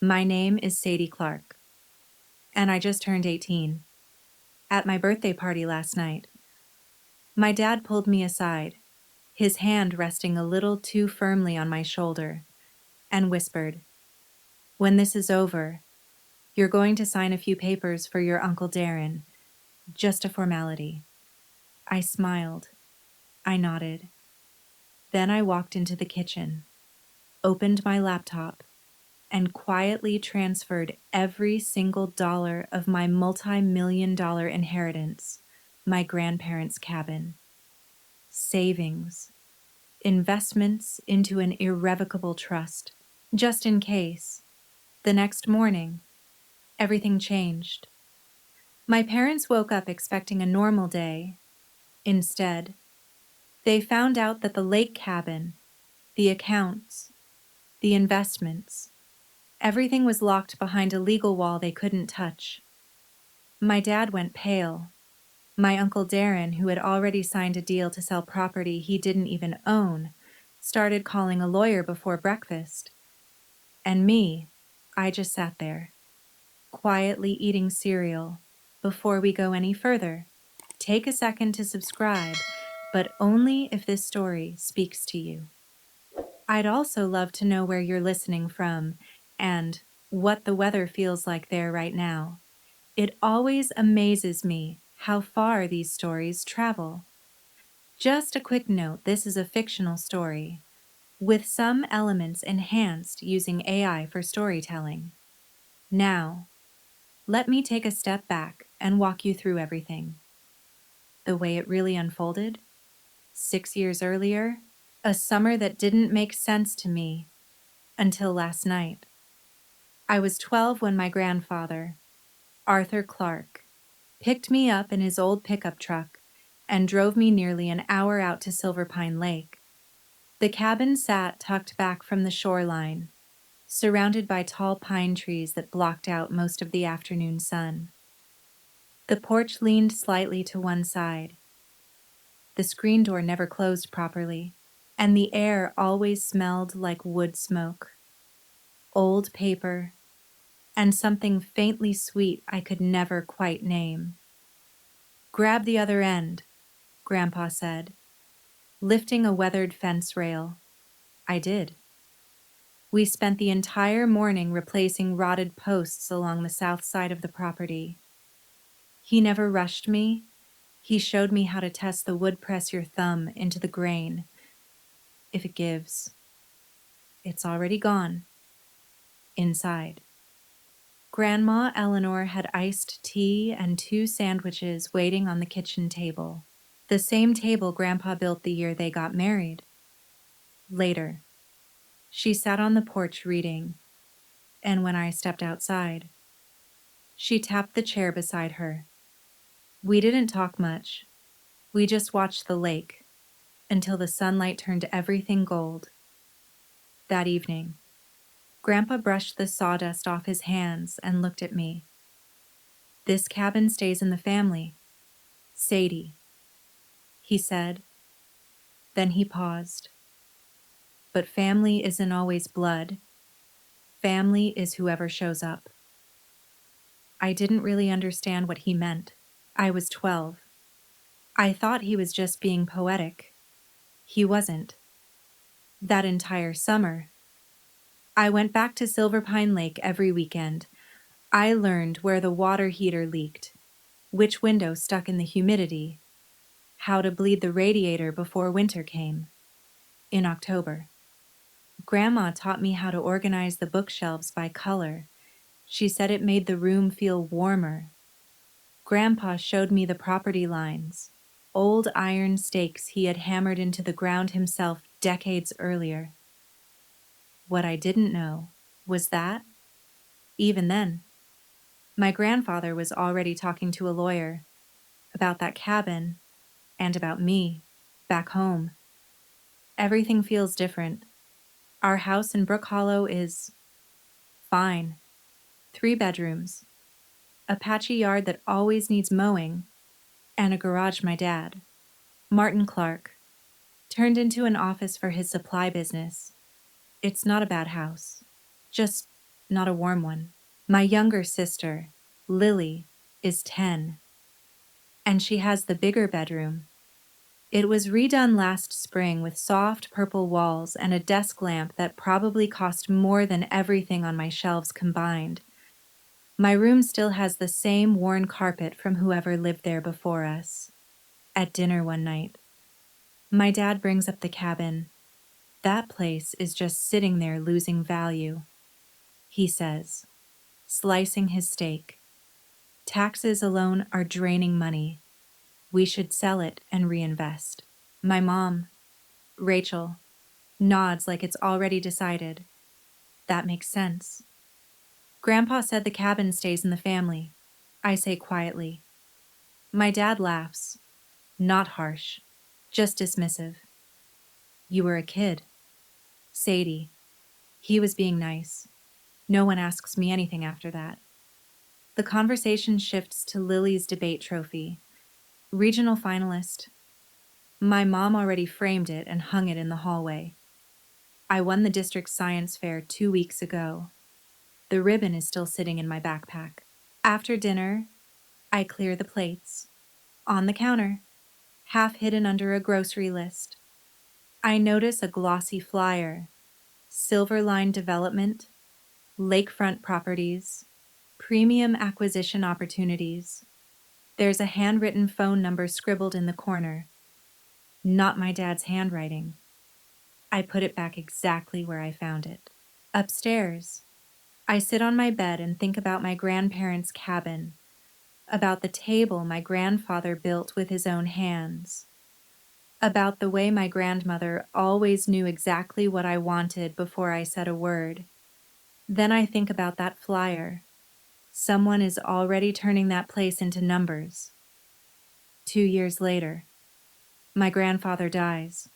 My name is Sadie Clark, and I just turned 18. At my birthday party last night, my dad pulled me aside, his hand resting a little too firmly on my shoulder, and whispered, "When this is over, you're going to sign a few papers for your Uncle Darren, just a formality." I smiled. I nodded. Then I walked into the kitchen, opened my laptop, and quietly transferred every single dollar of my multi-million-dollar inheritance, my grandparents' cabin, savings, investments into an irrevocable trust, just in case. The next morning, everything changed. My parents woke up expecting a normal day. Instead, they found out that the lake cabin, the accounts, the investments, everything was locked behind a legal wall they couldn't touch. My dad went pale. My Uncle Darren, who had already signed a deal to sell property he didn't even own, started calling a lawyer before breakfast. And me, I just sat there, quietly eating cereal. Before we go any further, take a second to subscribe, but only if this story speaks to you. I'd also love to know where you're listening from and what the weather feels like there right now. It always amazes me how far these stories travel. Just a quick note, this is a fictional story, with some elements enhanced using AI for storytelling. Now, let me take a step back and walk you through everything. The way it really unfolded, 6 years earlier, a summer that didn't make sense to me until last night. I was 12 when my grandfather, Arthur Clark, picked me up in his old pickup truck and drove me nearly an hour out to Silver Pine Lake. The cabin sat tucked back from the shoreline, surrounded by tall pine trees that blocked out most of the afternoon sun. The porch leaned slightly to one side. The screen door never closed properly, and the air always smelled like wood smoke, old paper, and something faintly sweet I could never quite name. "Grab the other end," Grandpa said, lifting a weathered fence rail. I did. We spent the entire morning replacing rotted posts along the south side of the property. He never rushed me. He showed me how to test the wood. Press your thumb into the grain. If it gives, it's already gone. Inside. Grandma Eleanor had iced tea and 2 sandwiches waiting on the kitchen table, the same table Grandpa built the year they got married. Later, she sat on the porch reading, and when I stepped outside, she tapped the chair beside her. We didn't talk much. We just watched the lake until the sunlight turned everything gold. That evening, Grandpa brushed the sawdust off his hands and looked at me. "This cabin stays in the family. Sadie," he said. Then he paused. "But family isn't always blood. Family is whoever shows up." I didn't really understand what he meant. I was 12. I thought he was just being poetic. He wasn't. That entire summer, I went back to Silver Pine Lake every weekend. I learned where the water heater leaked, which window stuck in the humidity, how to bleed the radiator before winter came. In October, Grandma taught me how to organize the bookshelves by color. She said it made the room feel warmer. Grandpa showed me the property lines, old iron stakes he had hammered into the ground himself decades earlier. What I didn't know was that, even then, my grandfather was already talking to a lawyer about that cabin and about me back home. Everything feels different. Our house in Brook Hollow is fine. 3 bedrooms, a patchy yard that always needs mowing, and a garage my dad, Martin Clark, turned into an office for his supply business. It's not a bad house, just not a warm one. My younger sister, Lily, is 10, and she has the bigger bedroom. It was redone last spring with soft purple walls and a desk lamp that probably cost more than everything on my shelves combined. My room still has the same worn carpet from whoever lived there before us. At dinner one night, my dad brings up the cabin. That place is just sitting there losing value, he says, slicing his steak. Taxes alone are draining money. We should sell it and reinvest. My mom, Rachel, nods like it's already decided. That makes sense. Grandpa said the cabin stays in the family, I say quietly. My dad laughs, not harsh, just dismissive. You were a kid. Sadie. He was being nice. No one asks me anything after that. The conversation shifts to Lily's debate trophy. Regional finalist. My mom already framed it and hung it in the hallway. I won the district science fair 2 weeks ago. The ribbon is still sitting in my backpack. After dinner, I clear the plates. On the counter, half hidden under a grocery list, I notice a glossy flyer. Silver Line Development, lakefront properties, premium acquisition opportunities. There's a handwritten phone number scribbled in the corner. Not my dad's handwriting. I put it back exactly where I found it. Upstairs, I sit on my bed and think about my grandparents' cabin, about the table my grandfather built with his own hands, about the way my grandmother always knew exactly what I wanted before I said a word. Then I think about that flyer. Someone is already turning that place into numbers. 2 years later, my grandfather dies.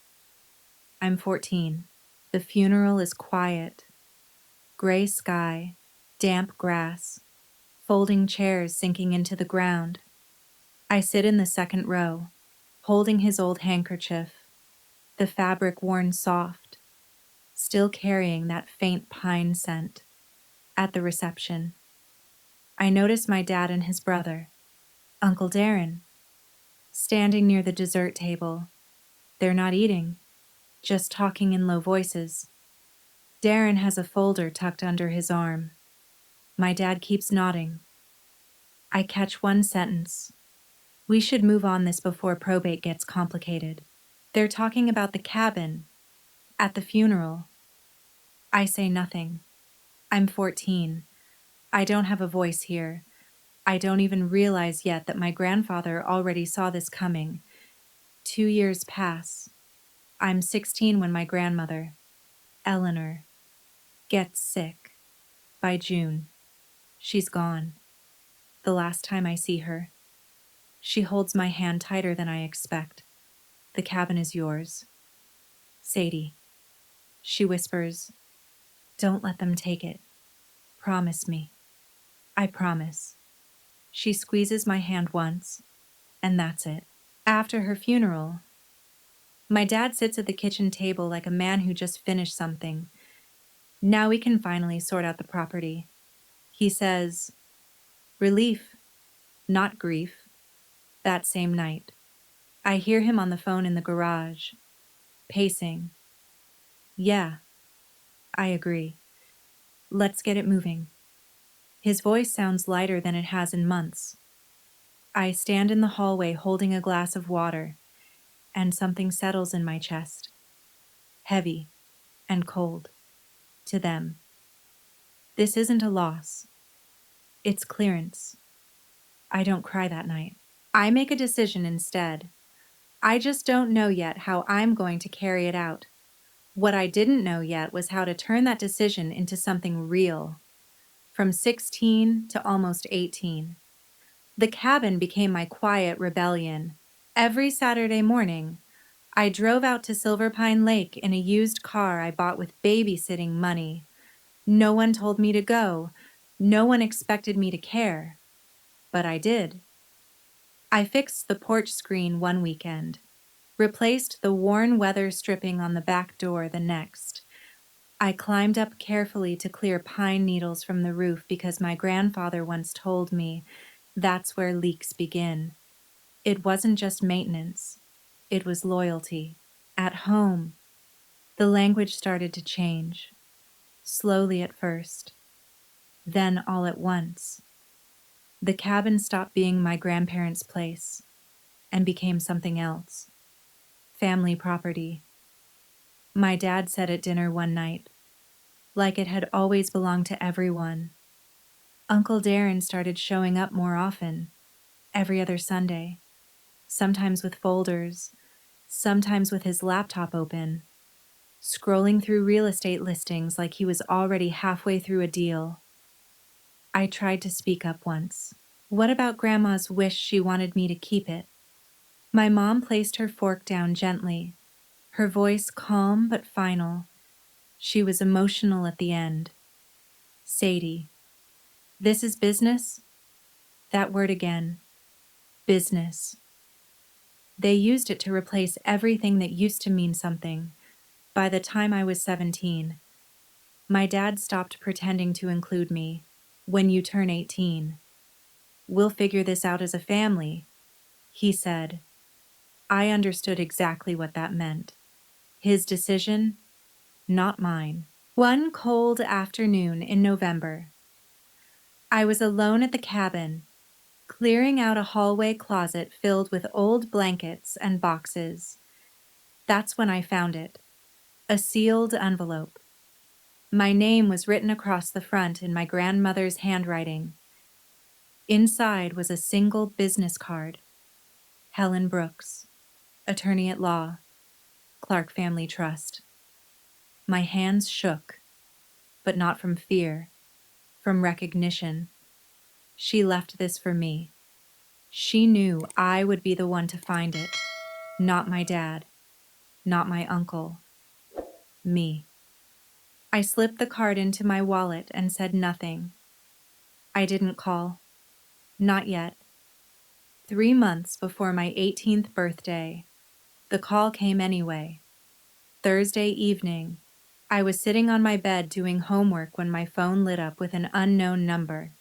I'm 14. The funeral is quiet. Gray sky, damp grass, folding chairs sinking into the ground. I sit in the second row, holding his old handkerchief, the fabric worn soft, still carrying that faint pine scent. At the reception, I notice my dad and his brother, Uncle Darren, standing near the dessert table. They're not eating, just talking in low voices. Darren has a folder tucked under his arm. My dad keeps nodding. I catch one sentence. We should move on this before probate gets complicated. They're talking about the cabin at the funeral. I say nothing. I'm 14. I don't have a voice here. I don't even realize yet that my grandfather already saw this coming. 2 years pass. I'm 16 when my grandmother, Eleanor, gets sick. By June, she's gone. The last time I see her, she holds my hand tighter than I expect. The cabin is yours. Sadie. She whispers, don't let them take it. Promise me. I promise. She squeezes my hand once, and that's it. After her funeral, my dad sits at the kitchen table like a man who just finished something. Now we can finally sort out the property. He says, relief, not grief. That same night, I hear him on the phone in the garage, pacing. Yeah, I agree. Let's get it moving. His voice sounds lighter than it has in months. I stand in the hallway holding a glass of water, and something settles in my chest. Heavy and cold. To them. This isn't a loss. It's clearance. I don't cry that night. I make a decision instead. I just don't know yet how I'm going to carry it out. What I didn't know yet was how to turn that decision into something real. From 16 to almost 18. The cabin became my quiet rebellion. Every Saturday morning, I drove out to Silver Pine Lake in a used car I bought with babysitting money. No one told me to go. No one expected me to care. But I did. I fixed the porch screen one weekend, replaced the worn weather stripping on the back door the next. I climbed up carefully to clear pine needles from the roof because my grandfather once told me that's where leaks begin. It wasn't just maintenance, it was loyalty. At home, the language started to change, slowly at first, then all at once. The cabin stopped being my grandparents' place and became something else. Family property. My dad said at dinner one night, like it had always belonged to everyone. Uncle Darren started showing up more often, every other Sunday, sometimes with folders, sometimes with his laptop open, scrolling through real estate listings like he was already halfway through a deal. I tried to speak up once. What about Grandma's wish she wanted me to keep it? My mom placed her fork down gently, her voice calm but final. She was emotional at the end. Sadie, this is business? That word again. Business. They used it to replace everything that used to mean something. By the time I was 17, my dad stopped pretending to include me. When you turn 18, we'll figure this out as a family, he said. I understood exactly what that meant. His decision, not mine. One cold afternoon in November, I was alone at the cabin, clearing out a hallway closet filled with old blankets and boxes. That's when I found it, a sealed envelope. My name was written across the front in my grandmother's handwriting. Inside was a single business card. Helen Brooks, attorney at law, Clark Family Trust. My hands shook, but not from fear, from recognition. She left this for me. She knew I would be the one to find it, not my dad, not my uncle, me. I slipped the card into my wallet and said nothing. I didn't call. Not yet. 3 months before my 18th birthday, the call came anyway. Thursday evening, I was sitting on my bed doing homework when my phone lit up with an unknown number.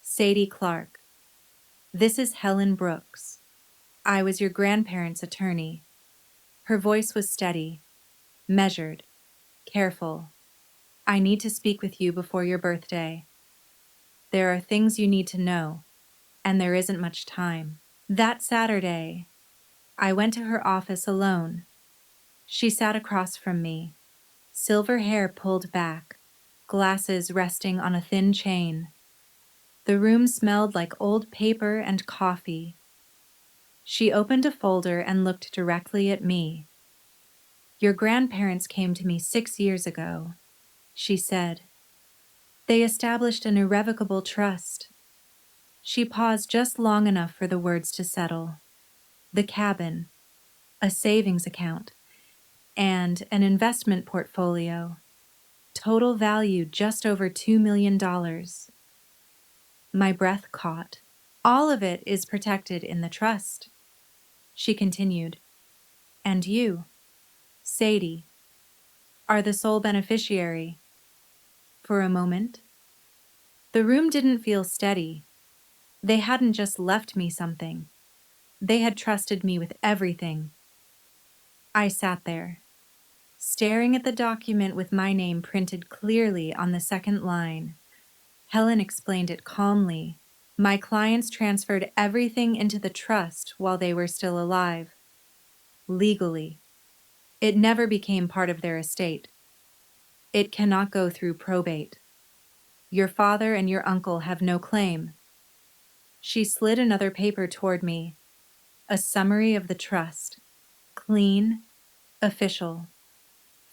Sadie Clark. This is Helen Brooks. I was your grandparents' attorney. Her voice was steady, measured, careful. I need to speak with you before your birthday. There are things you need to know, and there isn't much time. That Saturday, I went to her office alone. She sat across from me, silver hair pulled back, glasses resting on a thin chain. The room smelled like old paper and coffee. She opened a folder and looked directly at me. Your grandparents came to me 6 years ago, she said. They established an irrevocable trust. She paused just long enough for the words to settle. The cabin, a savings account, and an investment portfolio. Total value just over $2 million. My breath caught. All of it is protected in the trust, she continued. And you, Sadie, are the sole beneficiary. For a moment, the room didn't feel steady. They hadn't just left me something. They had trusted me with everything. I sat there, staring at the document with my name printed clearly on the second line. Helen explained it calmly. My clients transferred everything into the trust while they were still alive. Legally. It never became part of their estate. It cannot go through probate. Your father and your uncle have no claim. She slid another paper toward me, a summary of the trust. Clean, official,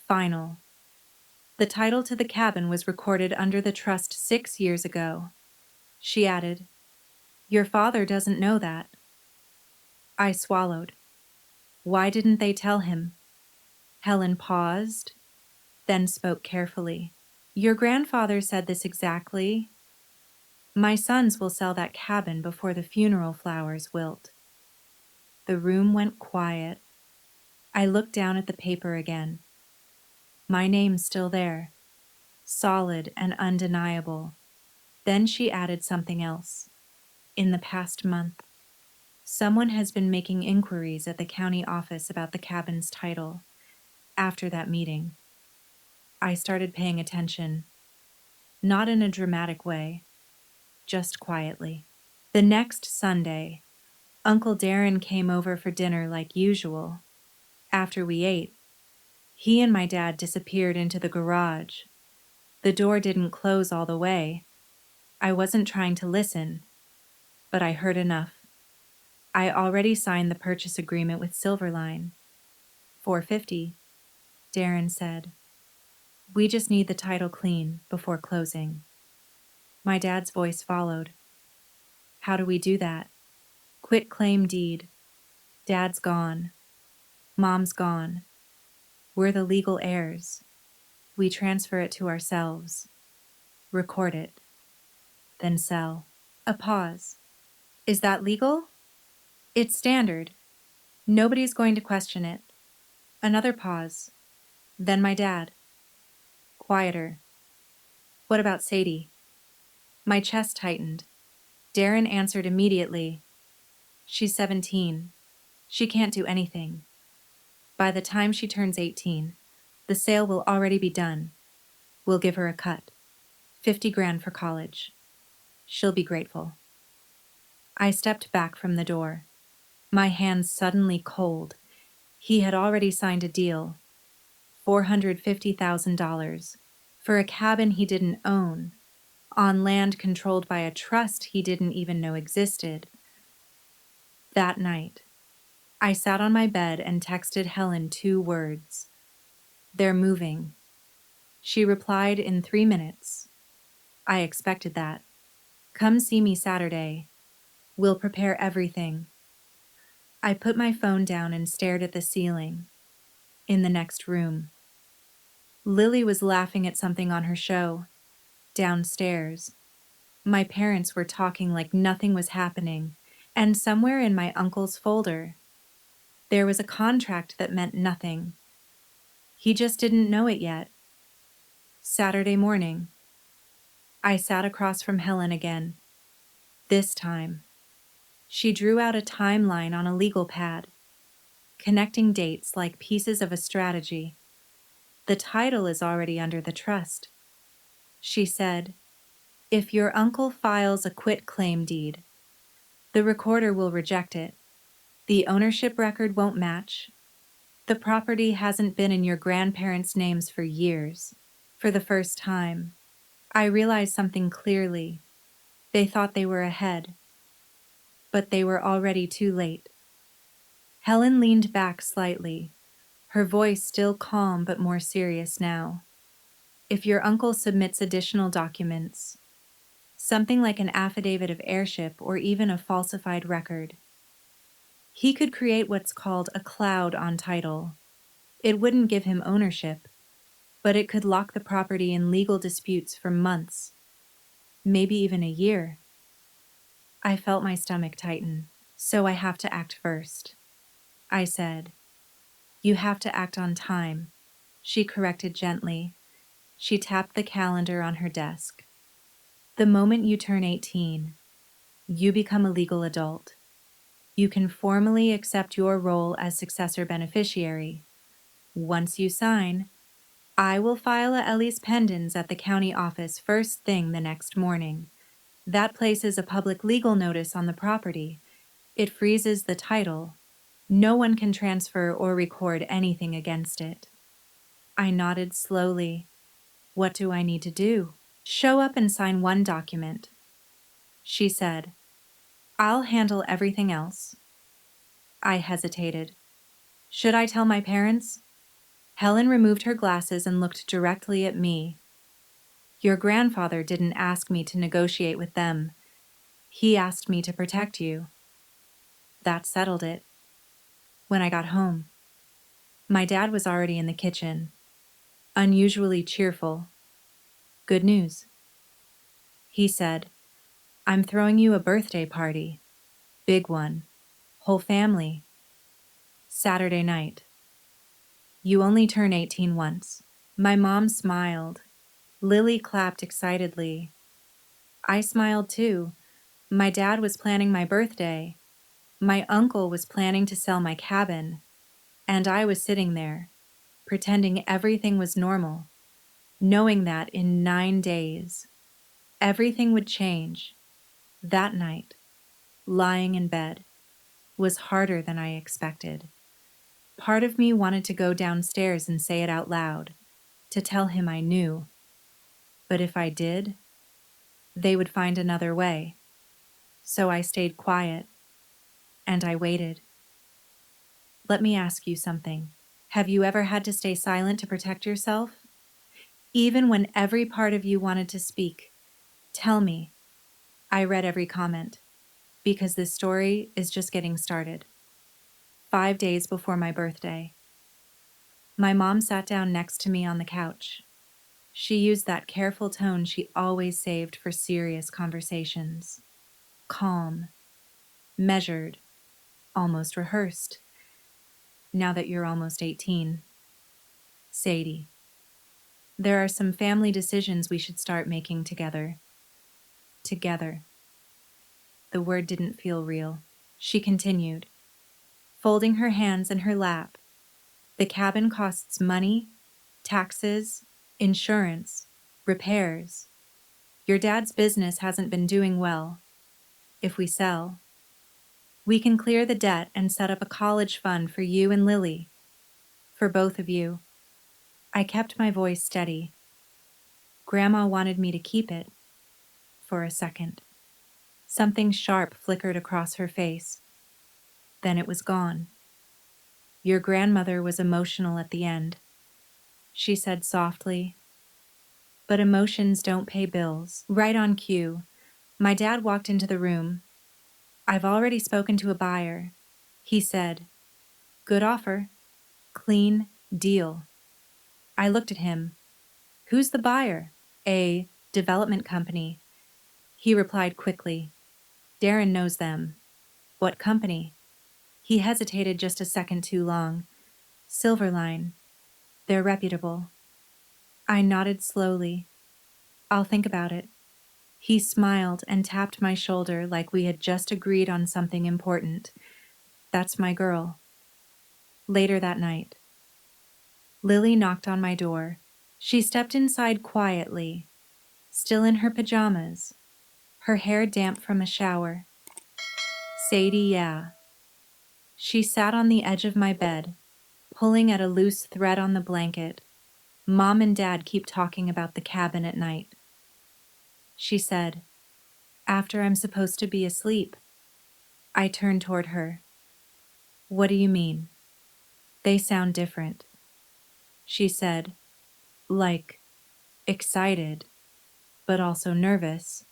final. The title to the cabin was recorded under the trust 6 years ago. She added, Your father doesn't know that. I swallowed. Why didn't they tell him? Helen paused, then spoke carefully. Your grandfather said this exactly. My sons will sell that cabin before the funeral flowers wilt. The room went quiet. I looked down at the paper again. My name's still there, solid and undeniable. Then she added something else. In the past month, someone has been making inquiries at the county office about the cabin's title. After that meeting, I started paying attention, not in a dramatic way, just quietly. The next Sunday, Uncle Darren came over for dinner like usual. After we ate, he and my dad disappeared into the garage. The door didn't close all the way. I wasn't trying to listen, but I heard enough. I already signed the purchase agreement with Silverline. $450, Darren said. We just need the title clean before closing. My dad's voice followed. How do we do that? Quit claim deed. Dad's gone. Mom's gone. We're the legal heirs. We transfer it to ourselves. Record it. Then sell. A pause. Is that legal? It's standard. Nobody's going to question it. Another pause. Then my dad. Quieter. What about Sadie? My chest tightened. Darren answered immediately. She's 17. She can't do anything. By the time she turns 18, the sale will already be done. We'll give her a cut. 50 grand for college. She'll be grateful. I stepped back from the door. My hands suddenly cold. He had already signed a deal. $450,000 for a cabin he didn't own, on land controlled by a trust he didn't even know existed. That night, I sat on my bed and texted Helen 2 words. They're moving. She replied in 3 minutes. I expected that. Come see me Saturday. We'll prepare everything. I put my phone down and stared at the ceiling. In the next room, Lily was laughing at something on her show. Downstairs, my parents were talking like nothing was happening, and somewhere in my uncle's folder, there was a contract that meant nothing. He just didn't know it yet. Saturday morning, I sat across from Helen again. This time, she drew out a timeline on a legal pad, connecting dates like pieces of a strategy. The title is already under the trust. She said, if your uncle files a quitclaim deed, the recorder will reject it. The ownership record won't match. The property hasn't been in your grandparents' names for years. For the first time, I realized something clearly. They thought they were ahead, but they were already too late. Helen leaned back slightly, her voice still calm but more serious now. If your uncle submits additional documents, something like an affidavit of heirship or even a falsified record, he could create what's called a cloud on title. It wouldn't give him ownership, but it could lock the property in legal disputes for months, maybe even a year. I felt my stomach tighten. So I have to act first, I said. You have to act on time, she corrected gently. She tapped the calendar on her desk. The moment you turn 18, you become a legal adult. You can formally accept your role as successor beneficiary. Once you sign, I will file a Ellis pendens at the county office first thing the next morning. That places a public legal notice on the property. It freezes the title. No one can transfer or record anything against it. I nodded slowly. What do I need to do? Show up and sign one document. She said, I'll handle everything else. I hesitated. Should I tell my parents? Helen removed her glasses and looked directly at me. Your grandfather didn't ask me to negotiate with them. He asked me to protect you. That settled it. When I got home, my dad was already in the kitchen, unusually cheerful. Good news. He said, I'm throwing you a birthday party. Big one. Whole family. Saturday night. You only turn 18 once. My mom smiled. Lily clapped excitedly. I smiled too. My dad was planning my birthday. My uncle was planning to sell my cabin. And I was sitting there, pretending everything was normal, knowing that in 9 days, everything would change. That night, lying in bed, was harder than I expected. Part of me wanted to go downstairs and say it out loud, to tell him I knew. But if I did, they would find another way. So I stayed quiet, and I waited. Let me ask you something. Have you ever had to stay silent to protect yourself? Even when every part of you wanted to speak? Tell me. I read every comment, because this story is just getting started. 5 days before my birthday. My mom sat down next to me on the couch. She used that careful tone she always saved for serious conversations. Calm, measured, almost rehearsed. Now that you're almost 18. Sadie, there are some family decisions we should start making together. Together. The word didn't feel real. She continued, folding her hands in her lap. The cabin costs money, taxes, insurance, repairs. Your dad's business hasn't been doing well. If we sell, we can clear the debt and set up a college fund for you and Lily. For both of you. I kept my voice steady. Grandma wanted me to keep it. For a second. Something sharp flickered across her face. Then it was gone. Your grandmother was emotional at the end. She said softly, but emotions don't pay bills. Right on cue, my dad walked into the room. I've already spoken to a buyer. He said, good offer. Clean deal. I looked at him. Who's the buyer? A development company. He replied quickly. Darren knows them. What company? He hesitated just a second too long. Silverline. They're reputable. I nodded slowly. I'll think about it. He smiled and tapped my shoulder like we had just agreed on something important. That's my girl. Later that night, Lily knocked on my door. She stepped inside quietly, still in her pajamas, her hair damp from a shower. Sadie, yeah. She sat on the edge of my bed, pulling at a loose thread on the blanket. Mom and Dad keep talking about the cabin at night. She said, after I'm supposed to be asleep. I turned toward her. What do you mean? They sound different. She said, like, excited, but also nervous.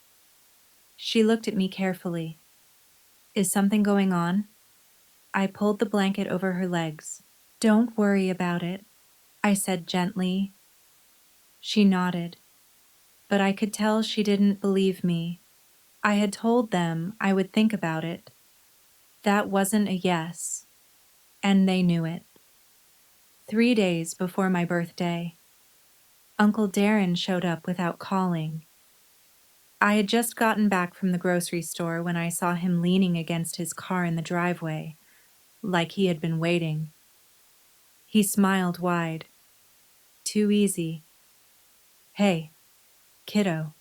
She looked at me carefully. Is something going on? I pulled the blanket over her legs. Don't worry about it, I said gently. She nodded, but I could tell she didn't believe me. I had told them I would think about it. That wasn't a yes, and they knew it. 3 days before my birthday, Uncle Darren showed up without calling. I had just gotten back from the grocery store when I saw him leaning against his car in the driveway, like he had been waiting. He smiled wide. Too easy. Hey, kiddo.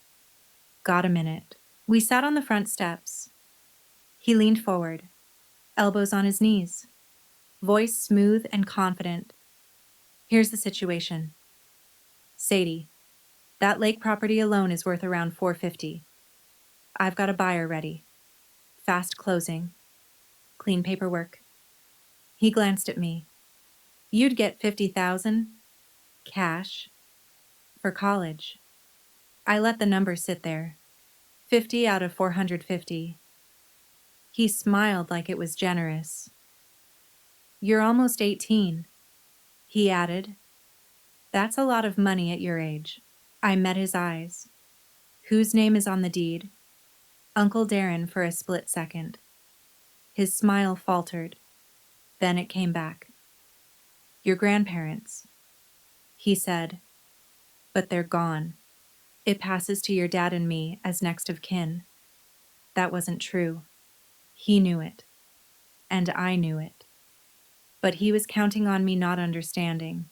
Got a minute. We sat on the front steps. He leaned forward, elbows on his knees, voice smooth and confident. Here's the situation. Sadie, that lake property alone is worth around $450. I've got a buyer ready. Fast closing. Clean paperwork. He glanced at me. You'd get $50,000 cash for college. I let the number sit there. 50 out of 450. He smiled like it was generous. You're almost 18, he added. That's a lot of money at your age. I met his eyes. Whose name is on the deed? Uncle Darren for a split second. His smile faltered. Then it came back. Your grandparents, he said. but they're gone. It passes to your dad and me as next of kin. That wasn't true. He knew it, and I knew it. But he was counting on me not understanding.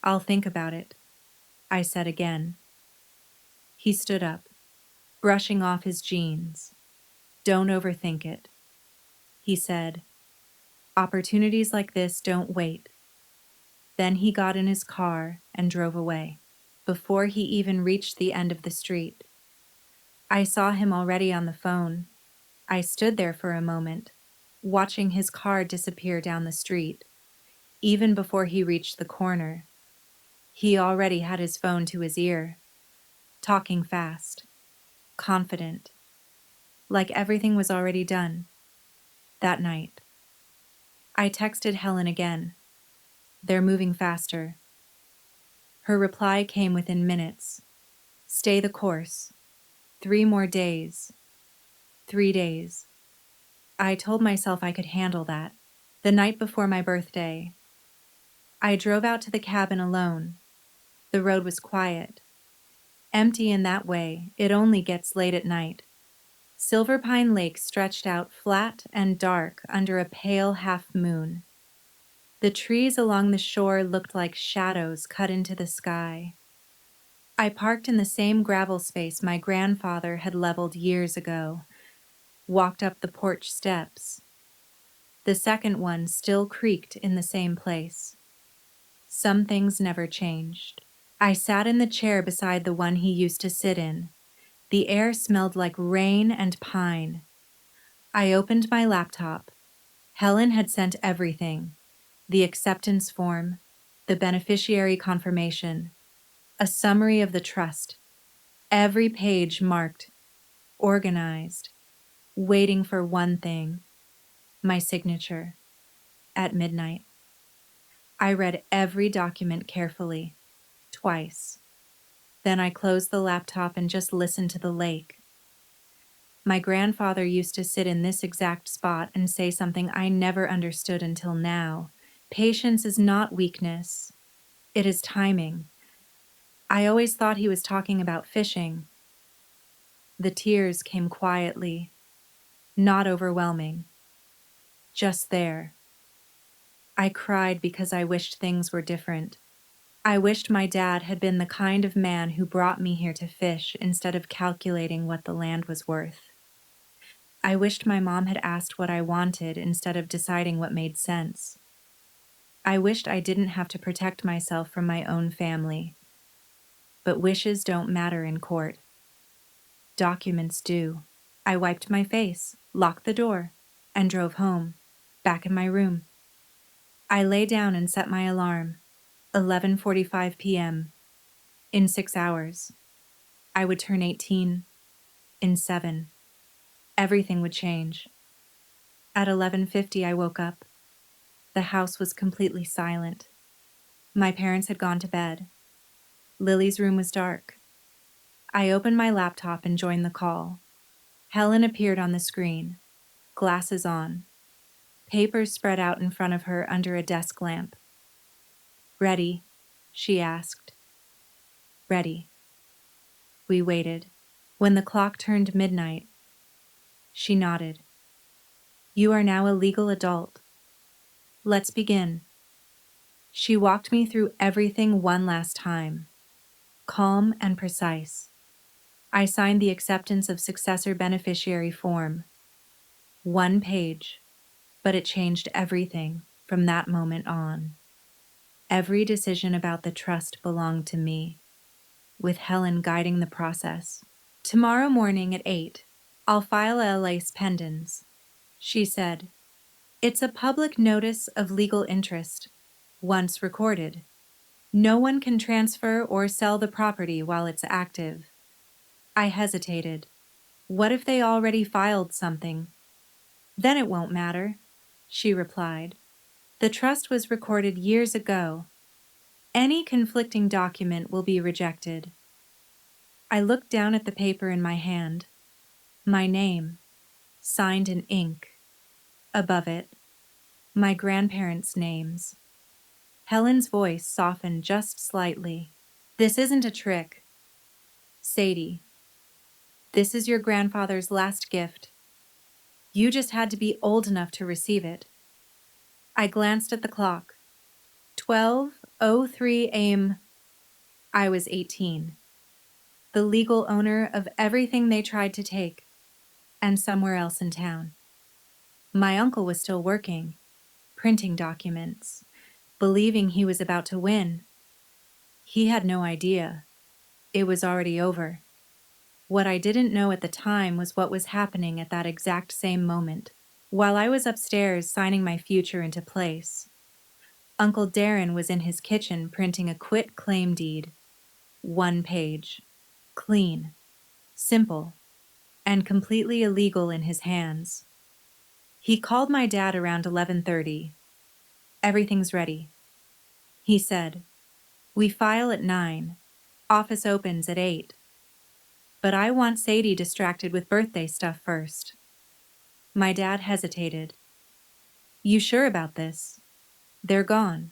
I'll think about it, I said again. He stood up, brushing off his jeans. Don't overthink it, he said. Opportunities like this don't wait. Then he got in his car and drove away. Before he even reached the end of the street, I saw him already on the phone. I stood there for a moment, watching his car disappear down the street. Even before he reached the corner, he already had his phone to his ear, talking fast, confident, like everything was already done. That night, I texted Helen again. They're moving faster. Her reply came within minutes. Stay the course. 3 more days. 3 days. I told myself I could handle that. The night before my birthday, I drove out to the cabin alone. The road was quiet. Empty in that way, it only gets late at night. Silver Pine Lake stretched out flat and dark under a pale half moon. The trees along the shore looked like shadows cut into the sky. I parked in the same gravel space my grandfather had leveled years ago, walked up the porch steps. The second one still creaked in the same place. Some things never changed. I sat in the chair beside the one he used to sit in. The air smelled like rain and pine. I opened my laptop. Helen had sent everything: the acceptance form, the beneficiary confirmation, a summary of the trust, every page marked, organized, waiting for one thing: my signature. At midnight, I read every document carefully, twice. Then I closed the laptop and just listened to the lake. My grandfather used to sit in this exact spot and say something I never understood until now. Patience is not weakness. It is timing. I always thought he was talking about fishing. The tears came quietly, not overwhelming. Just there. I cried because I wished things were different. I wished my dad had been the kind of man who brought me here to fish instead of calculating what the land was worth. I wished my mom had asked what I wanted instead of deciding what made sense. I wished I didn't have to protect myself from my own family. But wishes don't matter in court. Documents do. I wiped my face, locked the door, and drove home, back in my room. I lay down and set my alarm, 11:45 p.m. In 6 hours. I would turn 18. In 7. Everything would change. At 11:50 I woke up. The house was completely silent. My parents had gone to bed. Lily's room was dark. I opened my laptop and joined the call. Helen appeared on the screen, glasses on, papers spread out in front of her under a desk lamp. Ready? She asked. Ready. We waited. When the clock turned midnight, she nodded. You are now a legal adult. Let's begin. She walked me through everything one last time, calm and precise. I signed the acceptance of successor beneficiary form. 1 page, but it changed everything from that moment on. Every decision about the trust belonged to me, with Helen guiding the process. Tomorrow morning at 8, I'll file a lace pendens, she said. It's a public notice of legal interest. Once recorded, no one can transfer or sell the property while it's active. I hesitated. What if they already filed something? Then it won't matter, she replied. The trust was recorded years ago. Any conflicting document will be rejected. I looked down at the paper in my hand. My name, signed in ink. Above it, my grandparents' names. Helen's voice softened just slightly. This isn't a trick. Sadie, this is your grandfather's last gift. You just had to be old enough to receive it. I glanced at the clock. 12:03 a.m. I was 18. The legal owner of everything they tried to take, and somewhere else in town. My uncle was still working, printing documents, believing he was about to win. He had no idea. It was already over. What I didn't know at the time was what was happening at that exact same moment. While I was upstairs signing my future into place, Uncle Darren was in his kitchen printing a quit-claim deed. 1 page. Clean, simple, and completely illegal in his hands. He called my dad around 11:30. "Everything's ready," he said. "We file at 9. Office opens at 8. But I want Sadie distracted with birthday stuff first." My dad hesitated. "You sure about this? They're gone."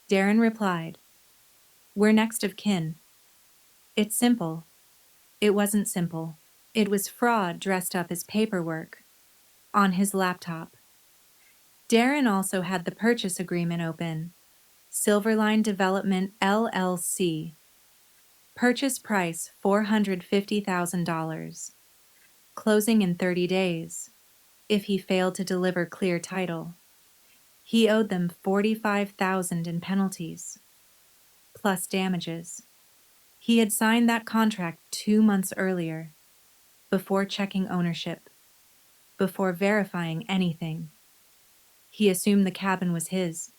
Darren replied, "We're next of kin. It's simple." It wasn't simple. It was fraud dressed up as paperwork on his laptop. Darren also had the purchase agreement open. Silverline Development LLC. Purchase price $450,000. Closing in 30 days. If he failed to deliver clear title. He owed them $45,000 in penalties, plus damages. He had signed that contract 2 months earlier, before checking ownership, before verifying anything. He assumed the cabin was his.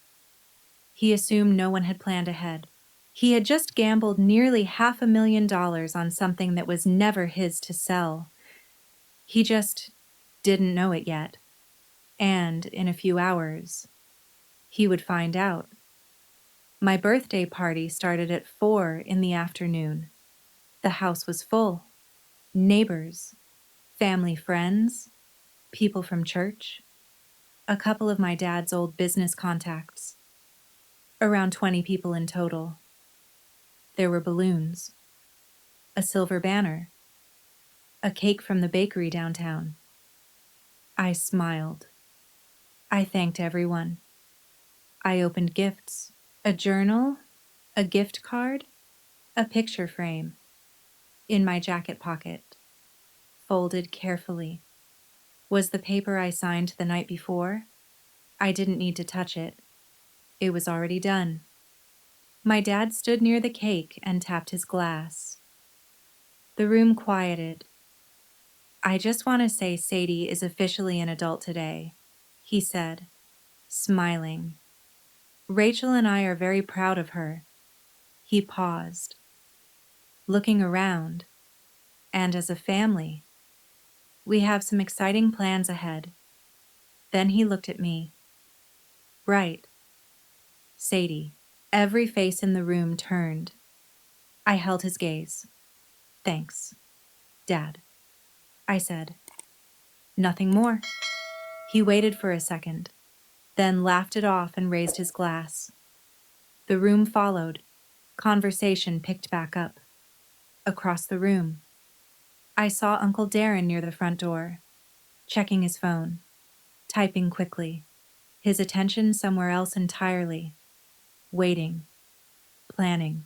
He assumed no one had planned ahead. He had just gambled nearly $500,000 on something that was never his to sell. He just didn't know it yet. And in a few hours, he would find out. My birthday party started at 4 in the afternoon. The house was full. Neighbors, family friends, people from church, a couple of my dad's old business contacts. Around 20 people in total. There were balloons, a silver banner, a cake from the bakery downtown. I smiled. I thanked everyone. I opened gifts, a journal, a gift card, a picture frame, in my jacket pocket, folded carefully. Was the paper I signed the night before? I didn't need to touch it. It was already done. My dad stood near the cake and tapped his glass. The room quieted. "I just want to say Sadie is officially an adult today," he said, smiling. "Rachel and I are very proud of her." He paused, looking around, and as a family, we have some exciting plans ahead. Then he looked at me. "Right. Sadie." Every face in the room turned. I held his gaze. "Thanks, Dad," I said. "Nothing more." He waited for a second, then laughed it off and raised his glass. The room followed. Conversation picked back up. Across the room, I saw Uncle Darren near the front door, checking his phone, typing quickly, his attention somewhere else entirely, waiting, planning,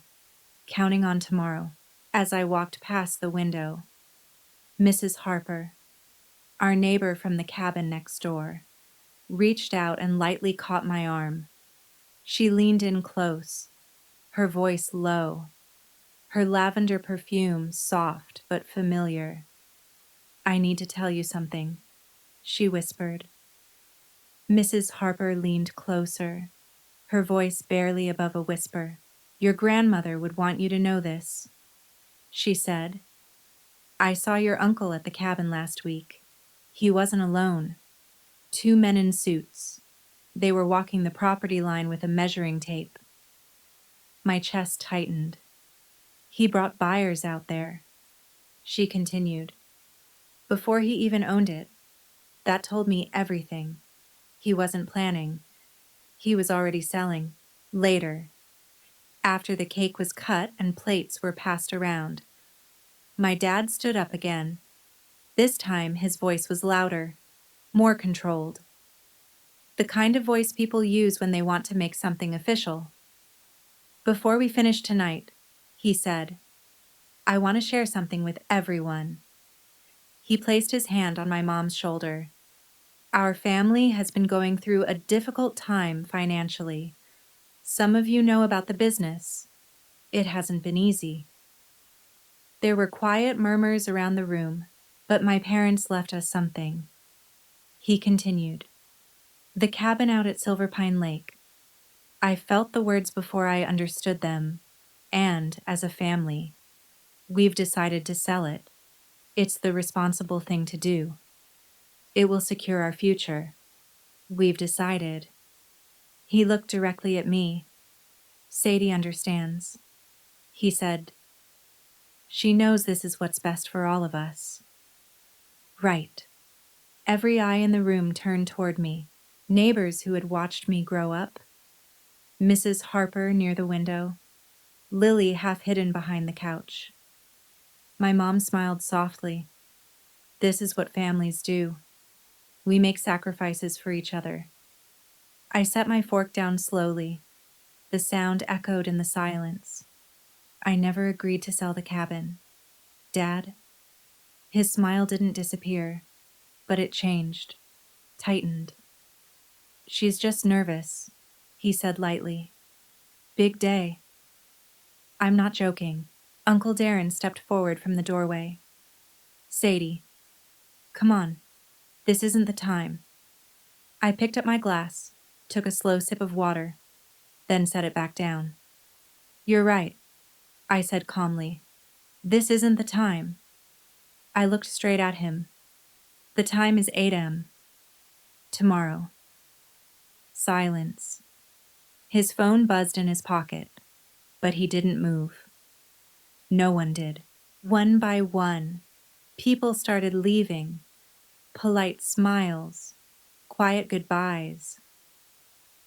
counting on tomorrow. As I walked past the window, Mrs. Harper, our neighbor from the cabin next door, reached out and lightly caught my arm. She leaned in close, her voice low, her lavender perfume soft but familiar. "I need to tell you something," she whispered. Mrs. Harper leaned closer, her voice barely above a whisper. "Your grandmother would want you to know this," she said. "I saw your uncle at the cabin last week. He wasn't alone. 2 men in suits. They were walking the property line with a measuring tape." My chest tightened. "He brought buyers out there," she continued. "Before he even owned it. That told me everything. He wasn't planning. He was already selling. Later, After the cake was cut and plates were passed around, my dad stood up again. This time his voice was louder, more controlled. The kind of voice people use when they want to make something official. "Before we finish tonight," he said, "I want to share something with everyone." He placed his hand on my mom's shoulder. "Our family has been going through a difficult time financially. Some of you know about the business. It hasn't been easy." There were quiet murmurs around the room, but my parents left us something. He continued, "The cabin out at Silver Pine Lake. I felt the words before I understood them, and, as a family, we've decided to sell it. It's the responsible thing to do. It will secure our future. We've decided." He looked directly at me. "Sadie understands." He said, "She knows this is what's best for all of us." Right. Every eye in the room turned toward me. Neighbors who had watched me grow up, Mrs. Harper near the window, Lily half hidden behind the couch. My mom smiled softly. "This is what families do. We make sacrifices for each other." I set my fork down slowly. The sound echoed in the silence. "I never agreed to sell the cabin. Dad?" His smile didn't disappear, but it changed, tightened. "She's just nervous," he said lightly. "Big day." "I'm not joking." Uncle Darren stepped forward from the doorway. "Sadie, come on. This isn't the time." I picked up my glass, took a slow sip of water, then set it back down. "You're right," I said calmly. "This isn't the time." I looked straight at him. "The time is 8 a.m. tomorrow." Silence. His phone buzzed in his pocket, but he didn't move. No one did. One by one, people started leaving. Polite smiles, quiet goodbyes.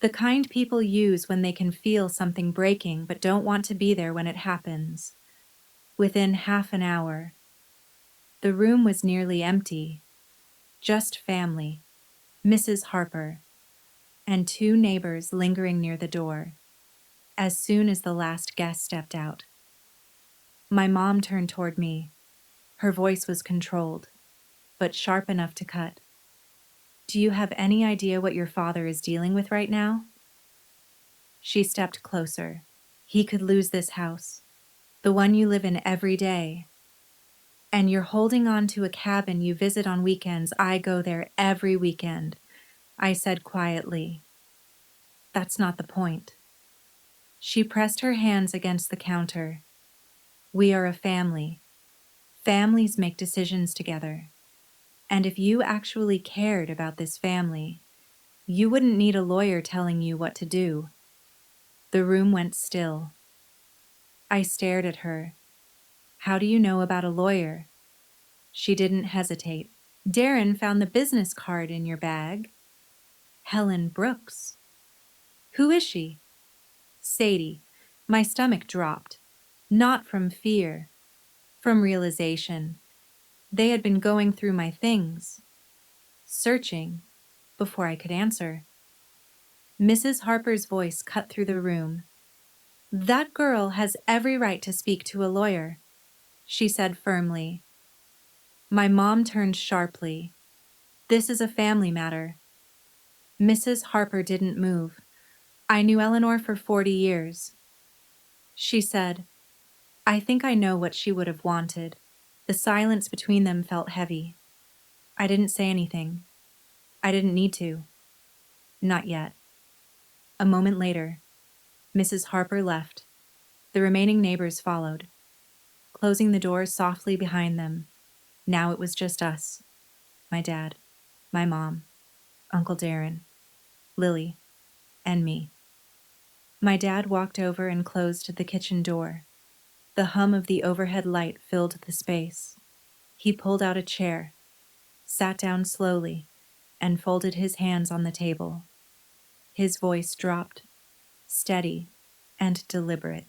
The kind people use when they can feel something breaking but don't want to be there when it happens. Within half an hour, the room was nearly empty. Just family, Mrs. Harper, and 2 neighbors lingering near the door. As soon as the last guest stepped out, my mom turned toward me. Her voice was controlled, but sharp enough to cut. "Do you have any idea what your father is dealing with right now?" She stepped closer. "He could lose this house, the one you live in every day. And you're holding on to a cabin you visit on weekends. I go there every weekend," I said quietly. "That's not the point." She pressed her hands against the counter. "We are a family. Families make decisions together. And if you actually cared about this family, you wouldn't need a lawyer telling you what to do." The room went still. I stared at her. "How do you know about a lawyer?" She didn't hesitate. "Darren found the business card in your bag." "Helen Brooks. Who is she?" "Sadie." My stomach dropped. Not from fear, from realization. They had been going through my things, searching, before I could answer. Mrs. Harper's voice cut through the room. "That girl has every right to speak to a lawyer," she said firmly. My mom turned sharply. "This is a family matter." Mrs. Harper didn't move. "I knew Eleanor for 40 years. She said, "I think I know what she would have wanted." The silence between them felt heavy. I didn't say anything. I didn't need to. Not yet. A moment later, Mrs. Harper left. The remaining neighbors followed, closing the doors softly behind them. Now it was just us. My dad, my mom, Uncle Darren, Lily, and me. My dad walked over and closed the kitchen door. The hum of the overhead light filled the space. He pulled out a chair, sat down slowly, and folded his hands on the table. His voice dropped, steady, and deliberate.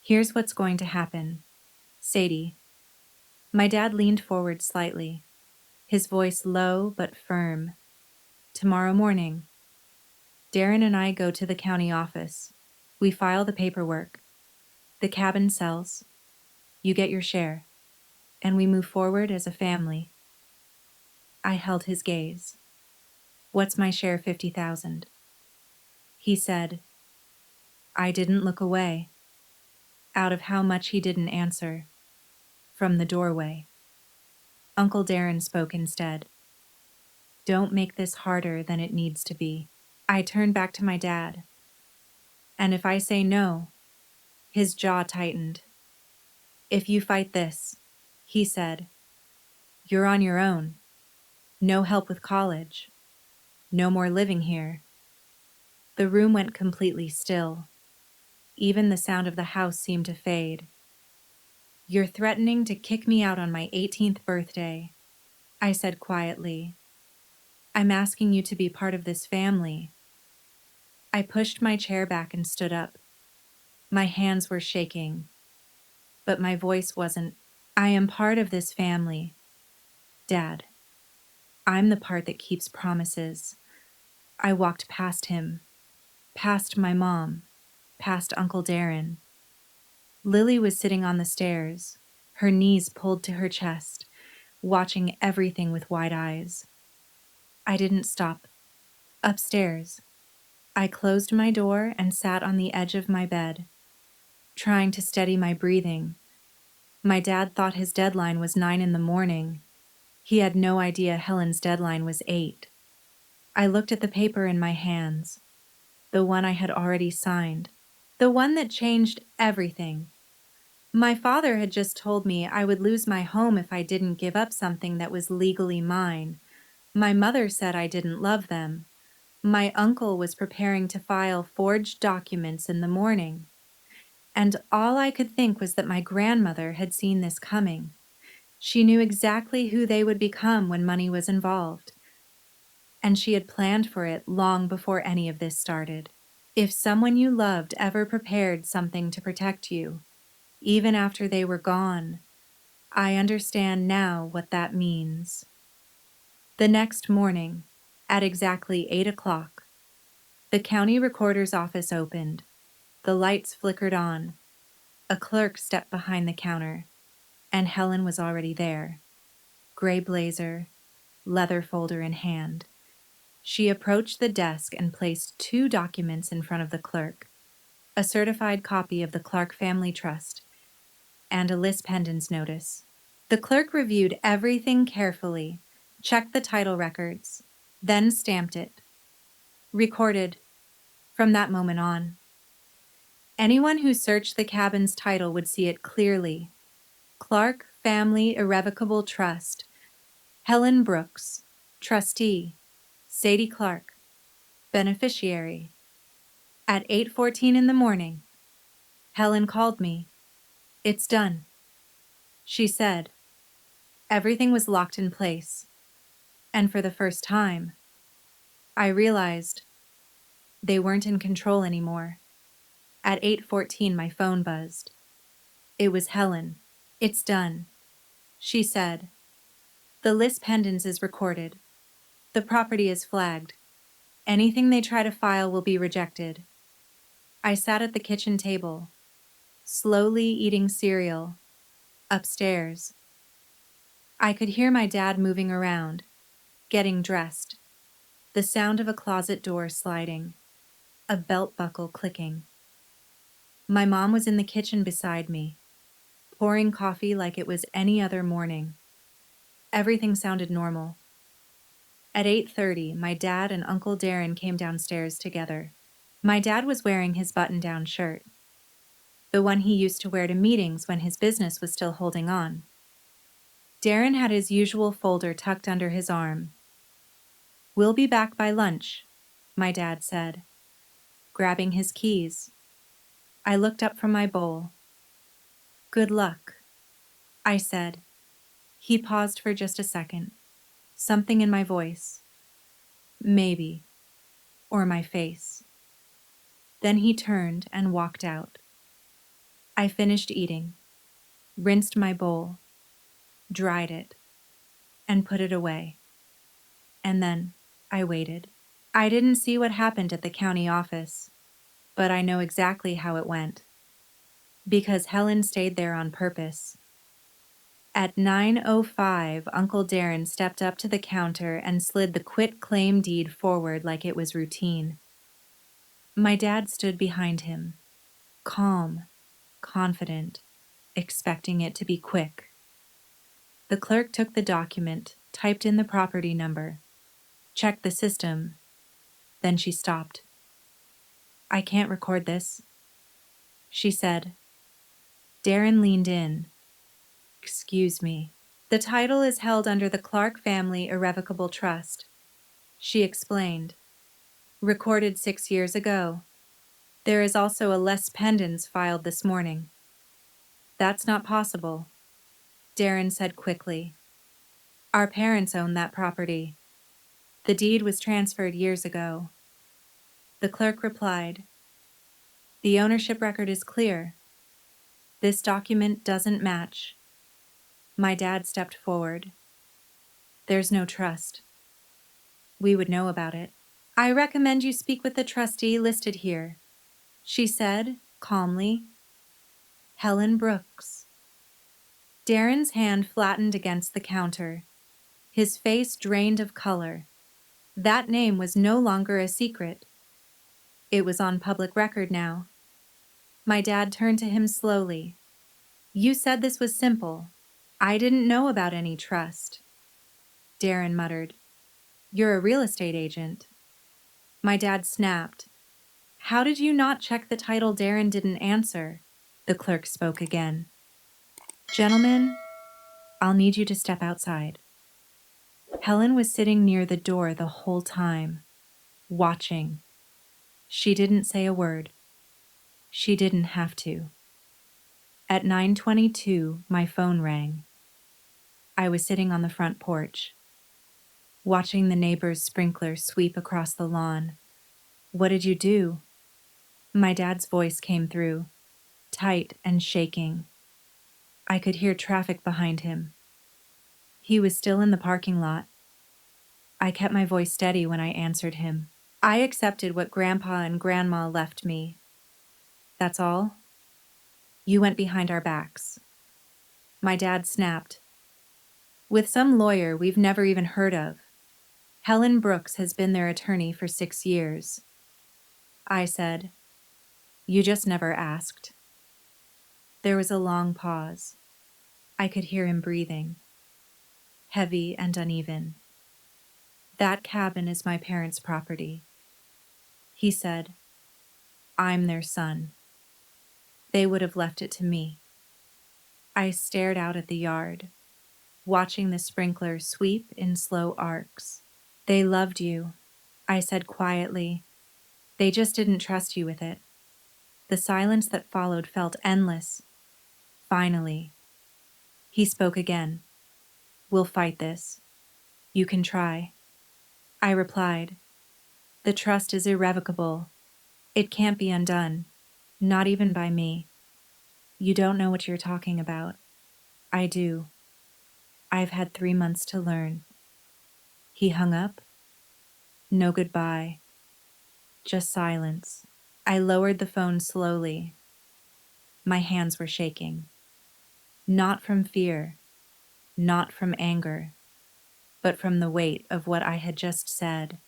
Here's what's going to happen. Sadie. My dad leaned forward slightly, his voice low but firm. Tomorrow morning, Darren and I go to the county office. We file the paperwork. The cabin sells. You get your share. And we move forward as a family. I held his gaze. What's my share? 50,000. He said. I didn't look away. Out of how much he didn't answer. From the doorway. Uncle Darren spoke instead. Don't make this harder than it needs to be. I turned back to my dad. And if I say no, his jaw tightened. If you fight this, he said, you're on your own. No help with college. No more living here. The room went completely still. Even the sound of the house seemed to fade. You're threatening to kick me out on my 18th birthday, I said quietly. I'm asking you to be part of this family. I pushed my chair back and stood up. My hands were shaking, but my voice wasn't. I am part of this family, Dad. I'm the part that keeps promises. I walked past him, past my mom, past Uncle Darren. Lily was sitting on the stairs, her knees pulled to her chest, watching everything with wide eyes. I didn't stop. Upstairs, I closed my door and sat on the edge of my bed, trying to steady my breathing. My dad thought his deadline was 9 in the morning. He had no idea Helen's deadline was 8. I looked at the paper in my hands, the one I had already signed, the one that changed everything. My father had just told me I would lose my home if I didn't give up something that was legally mine. My mother said I didn't love them. My uncle was preparing to file forged documents in the morning. And all I could think was that my grandmother had seen this coming. She knew exactly who they would become when money was involved. And she had planned for it long before any of this started. If someone you loved ever prepared something to protect you, even after they were gone, I understand now what that means. The next morning, at exactly 8 o'clock, the county recorder's office opened. The lights flickered on. A clerk stepped behind the counter, and Helen was already there. Gray blazer, leather folder in hand. She approached the desk and placed 2 documents in front of the clerk, a certified copy of the Clark Family Trust and a lis pendens notice. The clerk reviewed everything carefully, checked the title records, then stamped it. Recorded from that moment on. Anyone who searched the cabin's title would see it clearly. Clark Family Irrevocable Trust. Helen Brooks, trustee. Sadie Clark, beneficiary. At 8:14 in the morning, Helen called me. It's done, she said. Everything was locked in place. And for the first time, I realized they weren't in control anymore. At 8:14, my phone buzzed. It was Helen. It's done, she said. The lis pendens is recorded. The property is flagged. Anything they try to file will be rejected. I sat at the kitchen table, slowly eating cereal, upstairs. I could hear my dad moving around, getting dressed, the sound of a closet door sliding, a belt buckle clicking. My mom was in the kitchen beside me, pouring coffee like it was any other morning. Everything sounded normal. At 8:30, my dad and Uncle Darren came downstairs together. My dad was wearing his button-down shirt, the one he used to wear to meetings when his business was still holding on. Darren had his usual folder tucked under his arm. We'll be back by lunch, my dad said, grabbing his keys. I looked up from my bowl. Good luck, I said. He paused for just a second. Something in my voice. Maybe. Or my face. Then he turned and walked out. I finished eating, rinsed my bowl, dried it, and put it away. And then I waited. I didn't see what happened at the county office, but I know exactly how it went. Because Helen stayed there on purpose. At 9:05, Uncle Darren stepped up to the counter and slid the quit-claim deed forward like it was routine. My dad stood behind him, calm, confident, expecting it to be quick. The clerk took the document, typed in the property number, checked the system, then she stopped. "I can't record this," she said. Darren leaned in. "Excuse me. The title is held under the Clark Family Irrevocable Trust," she explained. "Recorded 6 years ago. There is also a les pendens filed this morning." "That's not possible," Darren said quickly. "Our parents own that property. The deed was transferred years ago." The clerk replied, "The ownership record is clear. This document doesn't match." My dad stepped forward. "There's no trust. We would know about it." "I recommend you speak with the trustee listed here," she said calmly. "Helen Brooks." Darren's hand flattened against the counter. His face drained of color. That name was no longer a secret. It was on public record now. My dad turned to him slowly. "You said this was simple. I didn't know about any trust." Darren muttered, "You're a real estate agent." My dad snapped. "How did you not check the title?" Darren didn't answer. The clerk spoke again. "Gentlemen, I'll need you to step outside." Helen was sitting near the door the whole time, watching. She didn't say a word. She didn't have to. At 9:22, my phone rang. I was sitting on the front porch, watching the neighbor's sprinkler sweep across the lawn. "What did you do?" My dad's voice came through, tight and shaking. I could hear traffic behind him. He was still in the parking lot. I kept my voice steady when I answered him. "I accepted what Grandpa and Grandma left me. That's all? You went behind our backs." My dad snapped. "With some lawyer we've never even heard of. Helen Brooks has been their attorney for 6 years." I said, "You just never asked." There was a long pause. I could hear him breathing, heavy and uneven. "That cabin is my parents' property," he said. "I'm their son. They would have left it to me." I stared out at the yard, watching the sprinkler sweep in slow arcs. "They loved you," I said quietly. "They just didn't trust you with it." The silence that followed felt endless. Finally, he spoke again. "We'll fight this. You can try." I replied, "The trust is irrevocable. It can't be undone, not even by me." "You don't know what you're talking about." "I do. I've had 3 months to learn." He hung up. No goodbye. Just silence. I lowered the phone slowly. My hands were shaking. Not from fear, not from anger, but from the weight of what I had just said.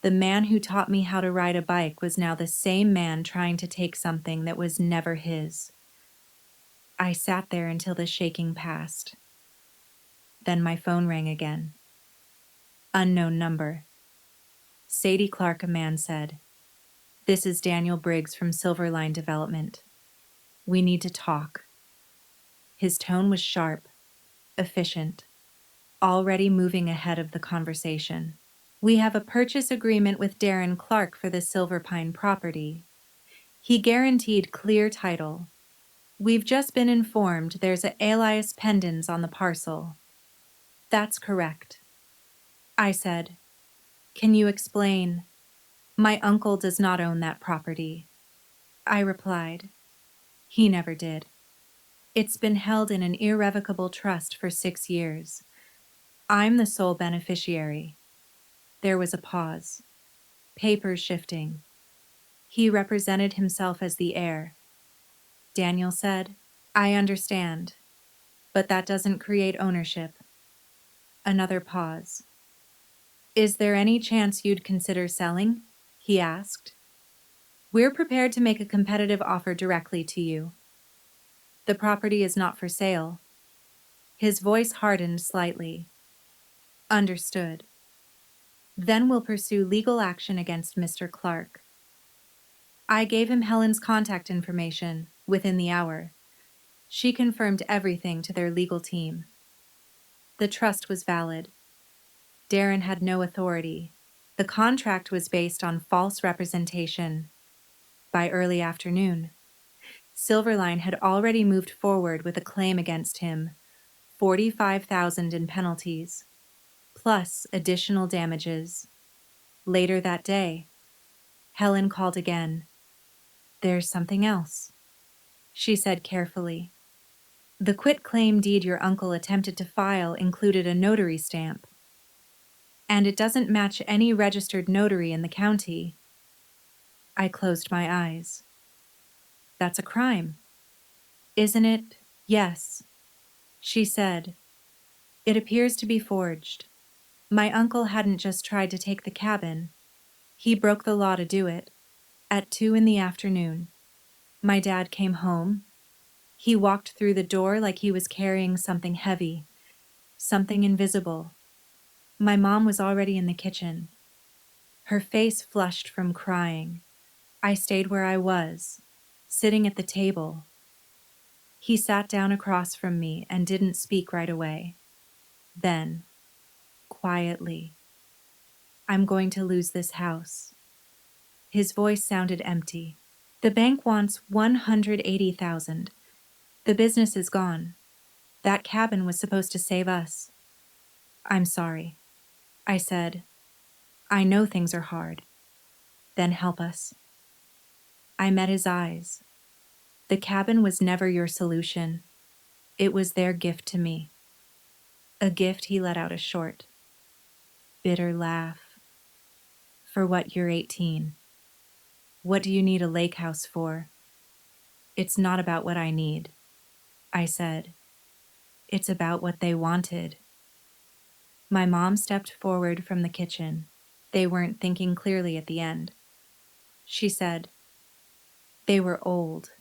The man who taught me how to ride a bike was now the same man trying to take something that was never his. I sat there until the shaking passed. Then my phone rang again. Unknown number. "Sadie Clark," a man said. "This is Daniel Briggs from Silverline Development. We need to talk." His tone was sharp, efficient, already moving ahead of the conversation. "We have a purchase agreement with Darren Clark for the Silver Pine property. He guaranteed clear title. We've just been informed there's a alias pendens on the parcel." "That's correct." I said, "Can you explain?" "My uncle does not own that property. I replied. He never did. It's been held in an irrevocable trust for 6 years. I'm the sole beneficiary. There was a pause. Papers shifting. He represented himself as the heir. Daniel said, I understand, but that doesn't create ownership. Another pause. Is there any chance you'd consider selling? He asked. We're prepared to make a competitive offer directly to you. The property is not for sale. His voice hardened slightly. Understood. Then we'll pursue legal action against Mr. Clark. I gave him Helen's contact information within the hour. She confirmed everything to their legal team. The trust was valid. Darren had no authority. The contract was based on false representation. By early afternoon, Silverline had already moved forward with a claim against him, $45,000 in penalties, plus additional damages. Later that day, Helen called again. There's something else, she said carefully. The quitclaim deed your uncle attempted to file included a notary stamp, and it doesn't match any registered notary in the county. I closed my eyes. That's a crime, isn't it? Yes, she said. It appears to be forged. My uncle hadn't just tried to take the cabin. He broke the law to do it. At 2 p.m, my dad came home. He walked through the door like he was carrying something heavy, something invisible. My mom was already in the kitchen. Her face flushed from crying. I stayed where I was, sitting at the table. He sat down across from me and didn't speak right away. Then, quietly, I'm going to lose this house. His voice sounded empty. The bank wants $180,000. The business is gone. That cabin was supposed to save us. I'm sorry, I said. I know things are hard. Then help us. I met his eyes. The cabin was never your solution. It was their gift to me. A gift. He let out a short, bitter laugh. For what? You're 18. What do you need a lake house for? It's not about what I need, I said. It's about what they wanted. My mom stepped forward from the kitchen. They weren't thinking clearly at the end. She said, they were old.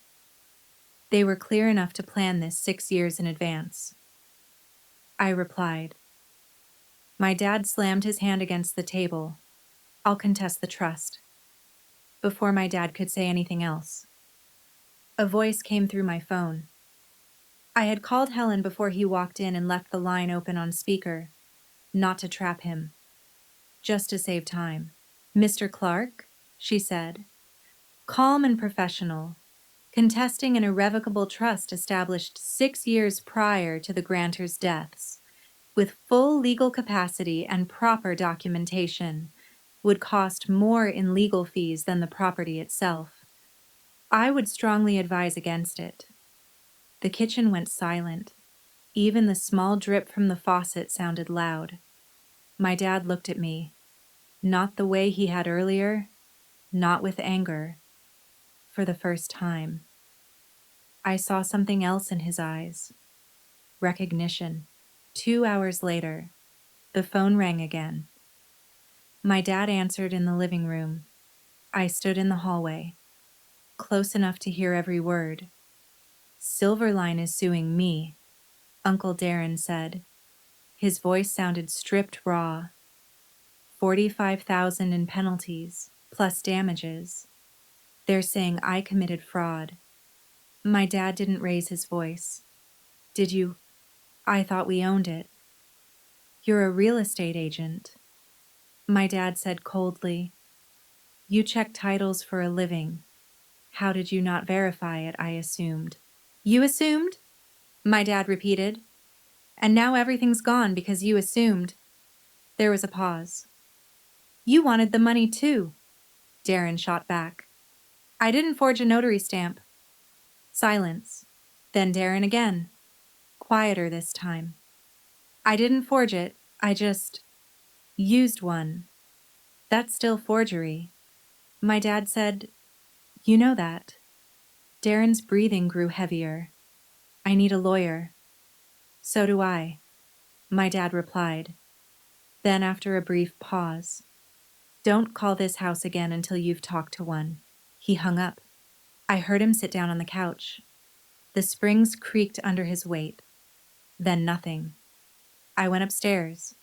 They were clear enough to plan this 6 years in advance. I replied. My dad slammed his hand against the table. I'll contest the trust. Before my dad could say anything else, a voice came through my phone. I had called Helen before he walked in and left the line open on speaker, not to trap him, just to save time. Mr. Clark, she said, calm and professional, contesting an irrevocable trust established 6 years prior to the grantor's deaths, with full legal capacity and proper documentation, would cost more in legal fees than the property itself. I would strongly advise against it. The kitchen went silent. Even the small drip from the faucet sounded loud. My dad looked at me, not the way he had earlier, not with anger. For the first time, I saw something else in his eyes. Recognition. 2 hours later, the phone rang again. My dad answered in the living room. I stood in the hallway, close enough to hear every word. Silverline is suing me, Uncle Darren said. His voice sounded stripped raw. $45,000 in penalties, plus damages. They're saying I committed fraud. My dad didn't raise his voice. Did you? I thought we owned it. You're a real estate agent. My dad said coldly. You check titles for a living. How did you not verify it? I assumed. You assumed? My dad repeated. And now everything's gone because you assumed. There was a pause. You wanted the money too, Darren shot back. I didn't forge a notary stamp. Silence. Then Darren again. Quieter this time. I didn't forge it. I just used one. That's still forgery. My dad said, "You know that." Darren's breathing grew heavier. "I need a lawyer." "So do I," my dad replied. Then, after a brief pause, "Don't call this house again until you've talked to one." He hung up. I heard him sit down on the couch. The springs creaked under his weight. Then nothing. I went upstairs.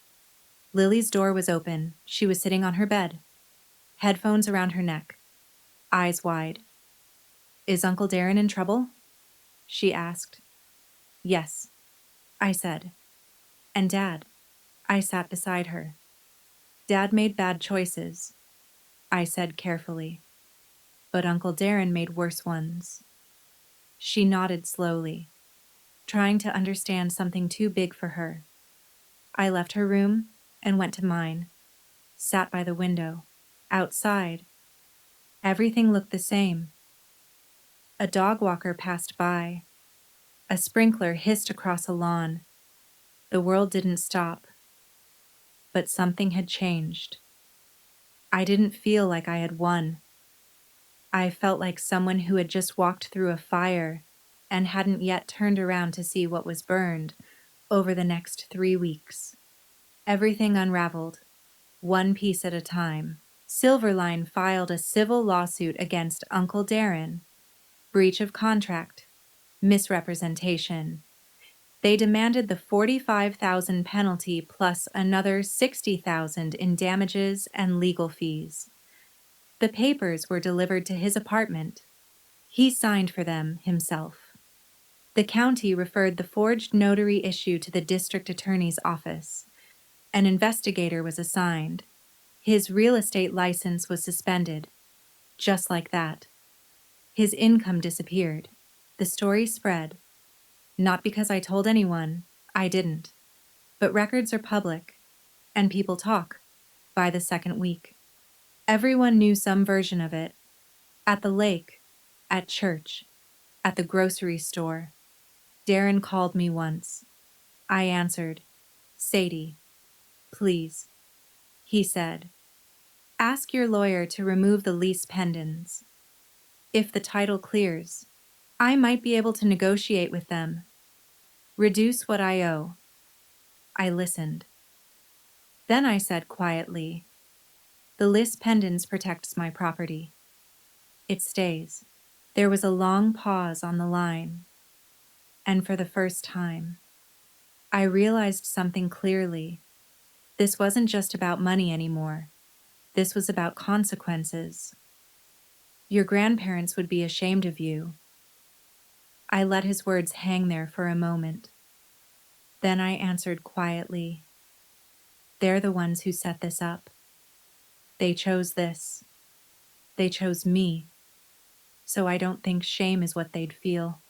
Lily's door was open. She was sitting on her bed, headphones around her neck, eyes wide. "Is Uncle Darren in trouble?" she asked. "Yes," I said. "And Dad?" I sat beside her. "Dad made bad choices," I said carefully. "But Uncle Darren made worse ones." She nodded slowly, trying to understand something too big for her. I left her room and went to mine, sat by the window. Outside, everything looked the same. A dog walker passed by. A sprinkler hissed across a lawn. The world didn't stop, but something had changed. I didn't feel like I had won. I felt like someone who had just walked through a fire and hadn't yet turned around to see what was burned over the next 3 weeks. Everything unraveled, one piece at a time. Silverline filed a civil lawsuit against Uncle Darren, breach of contract, misrepresentation. They demanded the $45,000 penalty plus another $60,000 in damages and legal fees. The papers were delivered to his apartment. He signed for them himself. The county referred the forged notary issue to the district attorney's office. An investigator was assigned. His real estate license was suspended. Just like that. His income disappeared. The story spread. Not because I told anyone, I didn't. But records are public, and people talk by the second week. Everyone knew some version of it. At the lake, at church, at the grocery store. Darren called me once. I answered. "Sadie, please," he said. "Ask your lawyer to remove the lease pendants. If the title clears, I might be able to negotiate with them. Reduce what I owe." I listened. Then I said quietly, "The lease pendants protects my property. It stays." There was a long pause on the line, and for the first time, I realized something clearly. This wasn't just about money anymore. This was about consequences. Your grandparents would be ashamed of you. I let his words hang there for a moment. Then I answered quietly, "They're the ones who set this up. They chose this. They chose me. So I don't think shame is what they'd feel."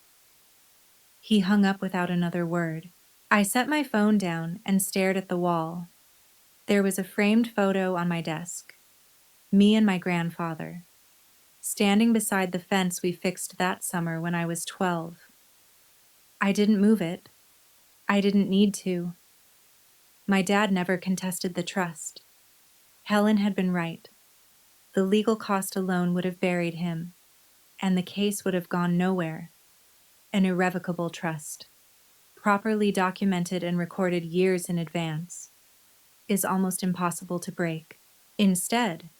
He hung up without another word. I set my phone down and stared at the wall. There was a framed photo on my desk. Me and my grandfather, standing beside the fence we fixed that summer when I was 12. I didn't move it. I didn't need to. My dad never contested the trust. Helen had been right. The legal cost alone would have buried him, and the case would have gone nowhere. An irrevocable trust, properly documented and recorded years in advance, is almost impossible to break. Instead,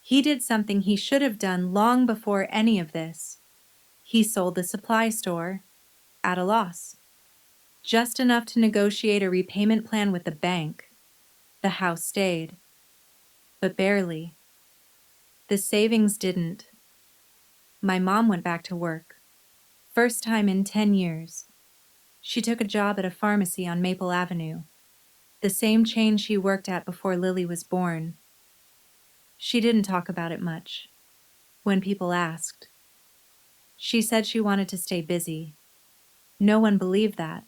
he did something he should have done long before any of this. He sold the supply store at a loss, just enough to negotiate a repayment plan with the bank. The house stayed, but barely. The savings didn't. My mom went back to work. First time in 10 years. She took a job at a pharmacy on Maple Avenue, the same chain she worked at before Lily was born. She didn't talk about it much. When people asked, she said she wanted to stay busy. No one believed that,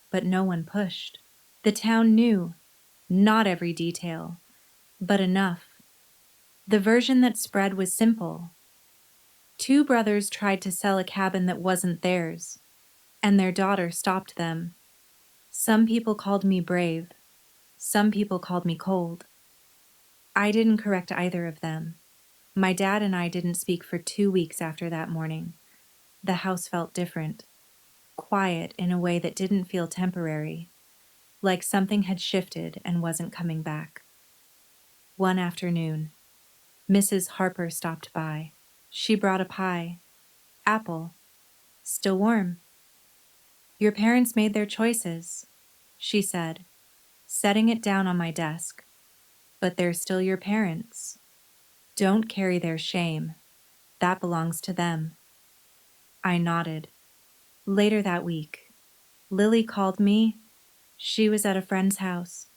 but no one pushed. The town knew, not every detail, but enough. The version that spread was simple. Two brothers tried to sell a cabin that wasn't theirs, and their daughter stopped them. Some people called me brave. Some people called me cold. I didn't correct either of them. My dad and I didn't speak for 2 weeks after that morning. The house felt different, quiet in a way that didn't feel temporary, like something had shifted and wasn't coming back. One afternoon, Mrs. Harper stopped by. She brought a pie, apple, still warm. "Your parents made their choices," she said, setting it down on my desk. "But they're still your parents. Don't carry their shame. That belongs to them." I nodded. Later that week, Lily called me. She was at a friend's house.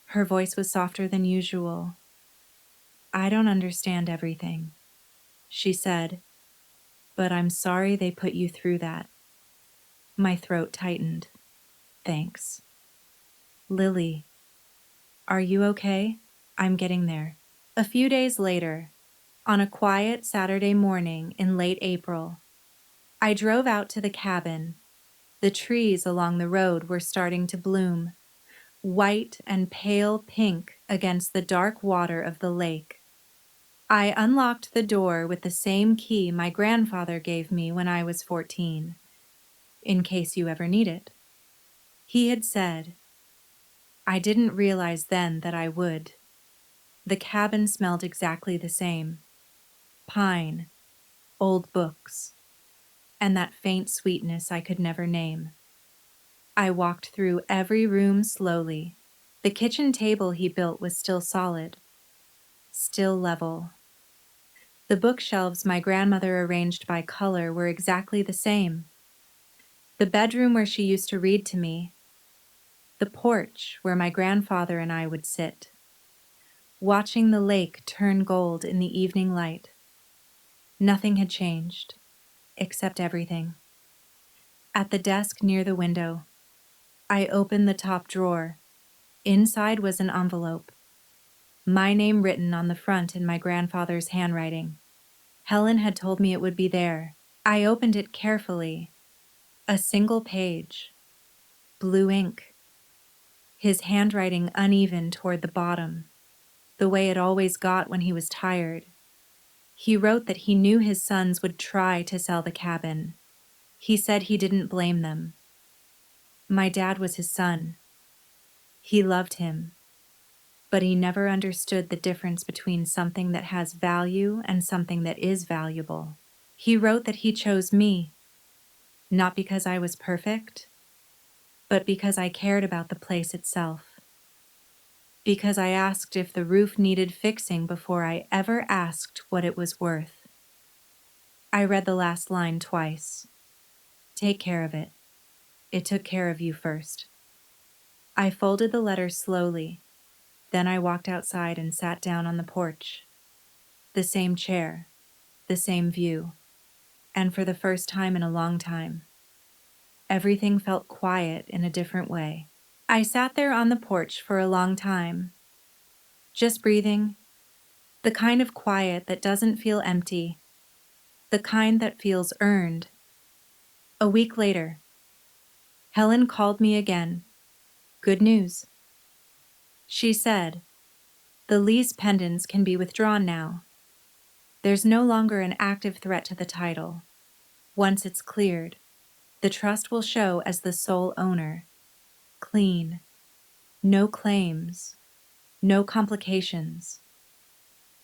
Her voice was softer than usual. "I don't understand everything," she said, "but I'm sorry they put you through that." My throat tightened. "Thanks." "Lily, are you okay?" "I'm getting there." A few days later, on a quiet Saturday morning in late April, I drove out to the cabin. The trees along the road were starting to bloom, white and pale pink against the dark water of the lake. I unlocked the door with the same key my grandfather gave me when I was 14, in case you ever need it. He had said, I didn't realize then that I would. The cabin smelled exactly the same. Pine, old books, and that faint sweetness I could never name. I walked through every room slowly. The kitchen table he built was still solid, still level. The bookshelves my grandmother arranged by color were exactly the same. The bedroom where she used to read to me. The porch where my grandfather and I would sit, watching the lake turn gold in the evening light. Nothing had changed, except everything. At the desk near the window, I opened the top drawer. Inside was an envelope, my name written on the front in my grandfather's handwriting. Helen had told me it would be there. I opened it carefully. A single page, blue ink. His handwriting uneven toward the bottom, the way it always got when he was tired. He wrote that he knew his sons would try to sell the cabin. He said he didn't blame them. My dad was his son. He loved him, but he never understood the difference between something that has value and something that is valuable. He wrote that he chose me, not because I was perfect, but because I cared about the place itself. Because I asked if the roof needed fixing before I ever asked what it was worth. I read the last line twice. Take care of it. It took care of you first. I folded the letter slowly. Then I walked outside and sat down on the porch. The same chair, the same view. And for the first time in a long time, everything felt quiet in a different way. I sat there on the porch for a long time, just breathing, the kind of quiet that doesn't feel empty, the kind that feels earned. A week later, Helen called me again. Good news. She said, the lease pendants can be withdrawn now. There's no longer an active threat to the title. Once it's cleared, the trust will show as the sole owner. Clean. No claims. No complications.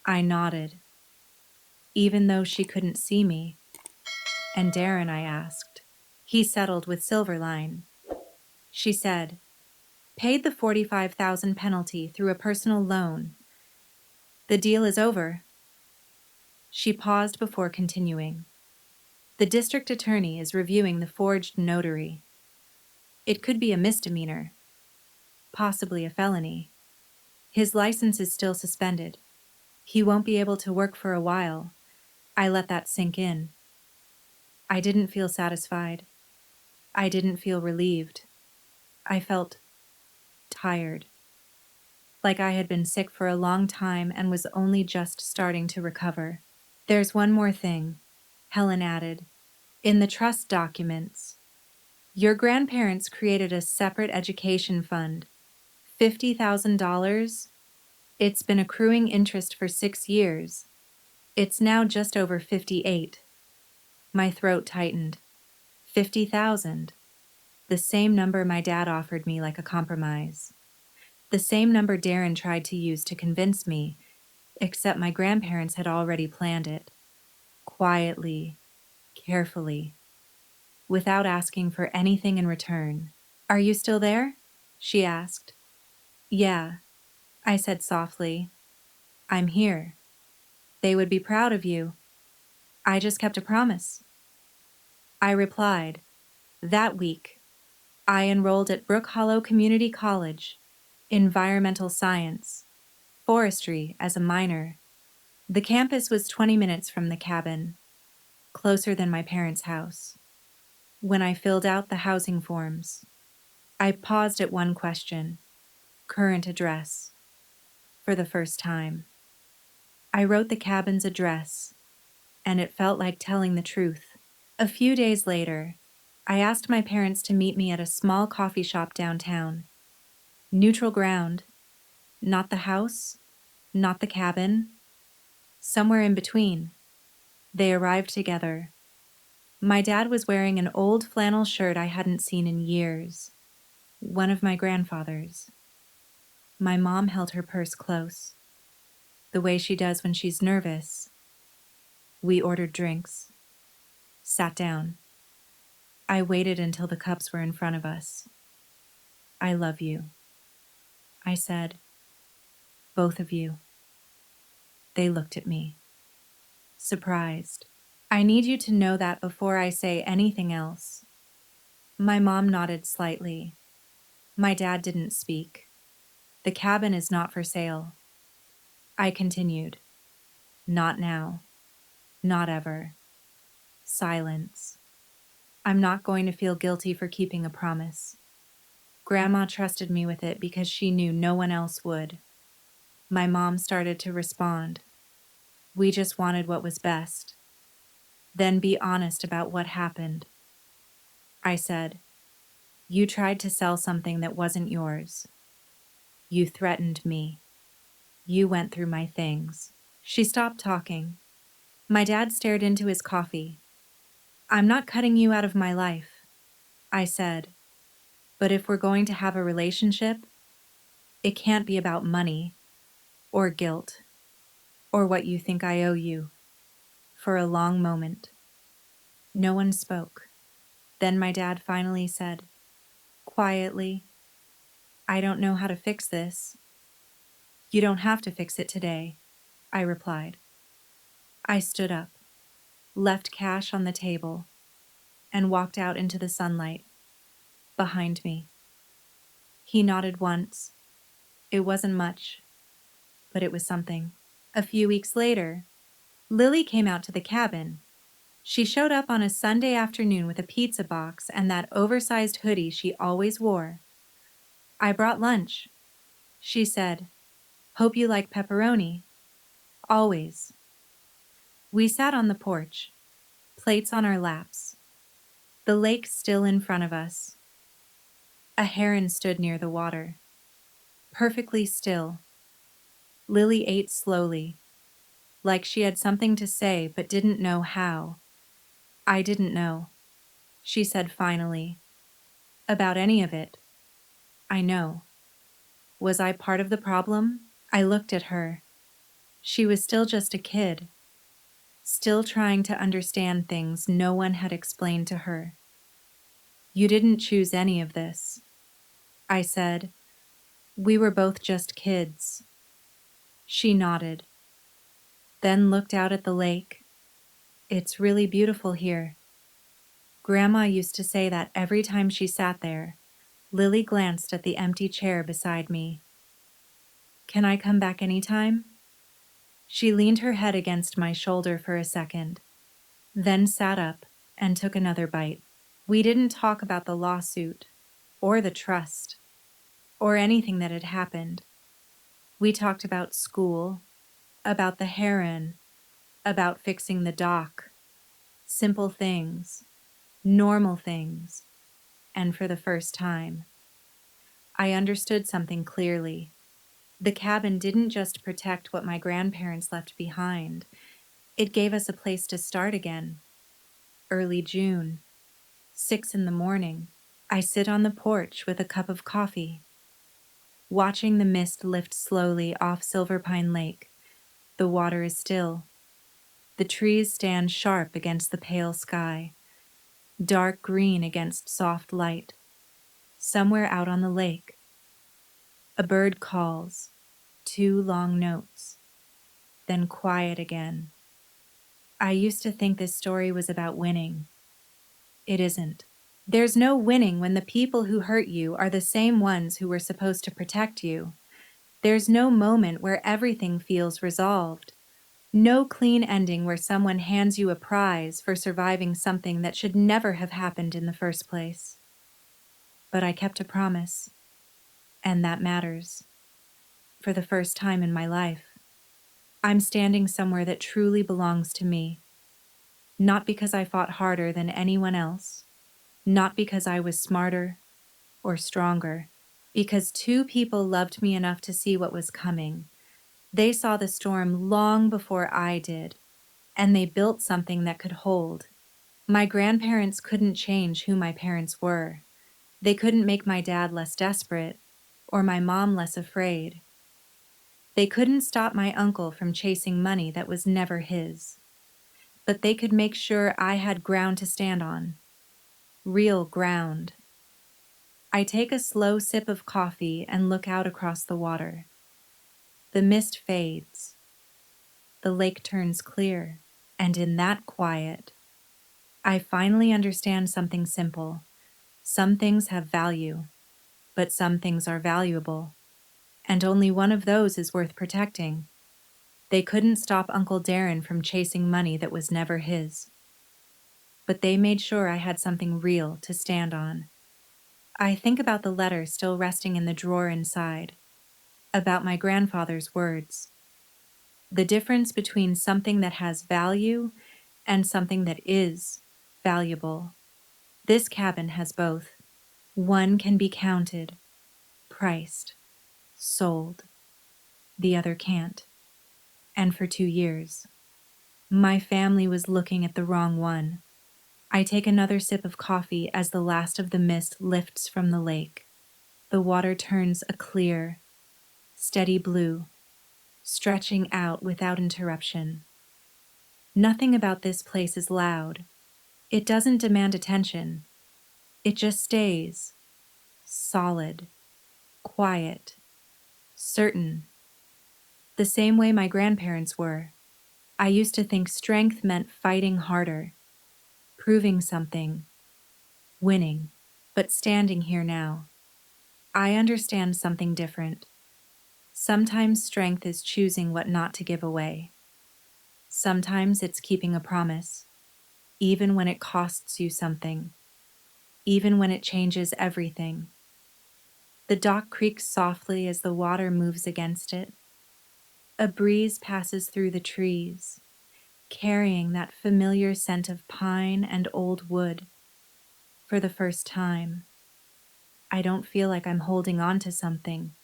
I nodded, even though she couldn't see me. And Darren, I asked. He settled with Silverline. She said, paid the $45,000 penalty through a personal loan. The deal is over. She paused before continuing. The district attorney is reviewing the forged notary. It could be a misdemeanor, possibly a felony. His license is still suspended. He won't be able to work for a while. I let that sink in. I didn't feel satisfied. I didn't feel relieved. I felt tired, like I had been sick for a long time and was only just starting to recover. There's one more thing. Helen added. In the trust documents, your grandparents created a separate education fund. $50,000. It's been accruing interest for 6 years. It's now just over 58. My throat tightened. 50,000. The same number my dad offered me like a compromise. The same number Darren tried to use to convince me, except my grandparents had already planned it. Quietly, carefully, without asking for anything in return. Are you still there? She asked. Yeah, I said softly. I'm here. They would be proud of you. I just kept a promise. I replied. That week, I enrolled at Brook Hollow Community College, environmental science, forestry as a minor. The campus was 20 minutes from the cabin, closer than my parents' house. When I filled out the housing forms, I paused at one question, current address, for the first time. I wrote the cabin's address, and it felt like telling the truth. A few days later, I asked my parents to meet me at a small coffee shop downtown. Neutral ground, not the house, not the cabin, somewhere in between. They arrived together. My dad was wearing an old flannel shirt I hadn't seen in years, one of my grandfather's. My mom held her purse close, the way she does when she's nervous. We ordered drinks, sat down. I waited until the cups were in front of us. I love you, I said. Both of you. They looked at me, surprised. I need you to know that before I say anything else. My mom nodded slightly. My dad didn't speak. The cabin is not for sale. I continued. Not now. Not ever. Silence. I'm not going to feel guilty for keeping a promise. Grandma trusted me with it because she knew no one else would. My mom started to respond. We just wanted what was best. Then be honest about what happened. I said, you tried to sell something that wasn't yours. You threatened me. You went through my things. She stopped talking. My dad stared into his coffee. I'm not cutting you out of my life, I said. But if we're going to have a relationship, it can't be about money, or guilt, or what you think I owe you. For a long moment, no one spoke. Then my dad finally said, quietly, I don't know how to fix this. You don't have to fix it today, I replied. I stood up, left cash on the table, and walked out into the sunlight, behind me. He nodded once. It wasn't much, but it was something. A few weeks later, Lily came out to the cabin. She showed up on a Sunday afternoon with a pizza box and that oversized hoodie she always wore. I brought lunch, she said. Hope you like pepperoni. Always. We sat on the porch, plates on our laps, the lake still in front of us. A heron stood near the water, perfectly still. Lily ate slowly, like she had something to say but didn't know how. I didn't know, she said finally. About any of it. I know. Was I part of the problem? I looked at her. She was still just a kid, still trying to understand things no one had explained to her. You didn't choose any of this, I said. We were both just kids. She nodded, then looked out at the lake. It's really beautiful here. Grandma used to say that every time she sat there. Lily glanced at the empty chair beside me. Can I come back anytime? She leaned her head against my shoulder for a second, then sat up and took another bite. We didn't talk about the lawsuit, or the trust, or anything that had happened. We talked about school, about the heron, about fixing the dock. Simple things, normal things, and for the first time, I understood something clearly. The cabin didn't just protect what my grandparents left behind, it gave us a place to start again. Early June, 6 in the morning. I sit on the porch with a cup of coffee, watching the mist lift slowly off Silver Pine Lake. The water is still. The trees stand sharp against the pale sky, dark green against soft light. Somewhere out on the lake, a bird calls, 2 long notes, then quiet again. I used to think this story was about winning. It isn't. There's no winning when the people who hurt you are the same ones who were supposed to protect you. There's no moment where everything feels resolved. No clean ending where someone hands you a prize for surviving something that should never have happened in the first place. But I kept a promise, and that matters. For the first time in my life, I'm standing somewhere that truly belongs to me. Not because I fought harder than anyone else, not because I was smarter or stronger, because 2 people loved me enough to see what was coming. They saw the storm long before I did, and they built something that could hold. My grandparents couldn't change who my parents were. They couldn't make my dad less desperate or my mom less afraid. They couldn't stop my uncle from chasing money that was never his. But they could make sure I had ground to stand on. Real ground. I take a slow sip of coffee and look out across the water. The mist fades. The lake turns clear. And in that quiet, I finally understand something simple. Some things have value, but some things are valuable. And only one of those is worth protecting. They couldn't stop Uncle Darren from chasing money that was never his. But they made sure I had something real to stand on. I think about the letter still resting in the drawer inside, about my grandfather's words. The difference between something that has value and something that is valuable. This cabin has both. One can be counted, priced, sold. The other can't. And for 2 years, my family was looking at the wrong one. I take another sip of coffee as the last of the mist lifts from the lake. The water turns a clear, steady blue, stretching out without interruption. Nothing about this place is loud. It doesn't demand attention. It just stays, solid, quiet, certain. The same way my grandparents were. I used to think strength meant fighting harder, proving something, winning. But standing here now, I understand something different. Sometimes strength is choosing what not to give away. Sometimes it's keeping a promise, even when it costs you something, even when it changes everything. The dock creaks softly as the water moves against it. A breeze passes through the trees, carrying that familiar scent of pine and old wood. For the first time, I don't feel like I'm holding on to something.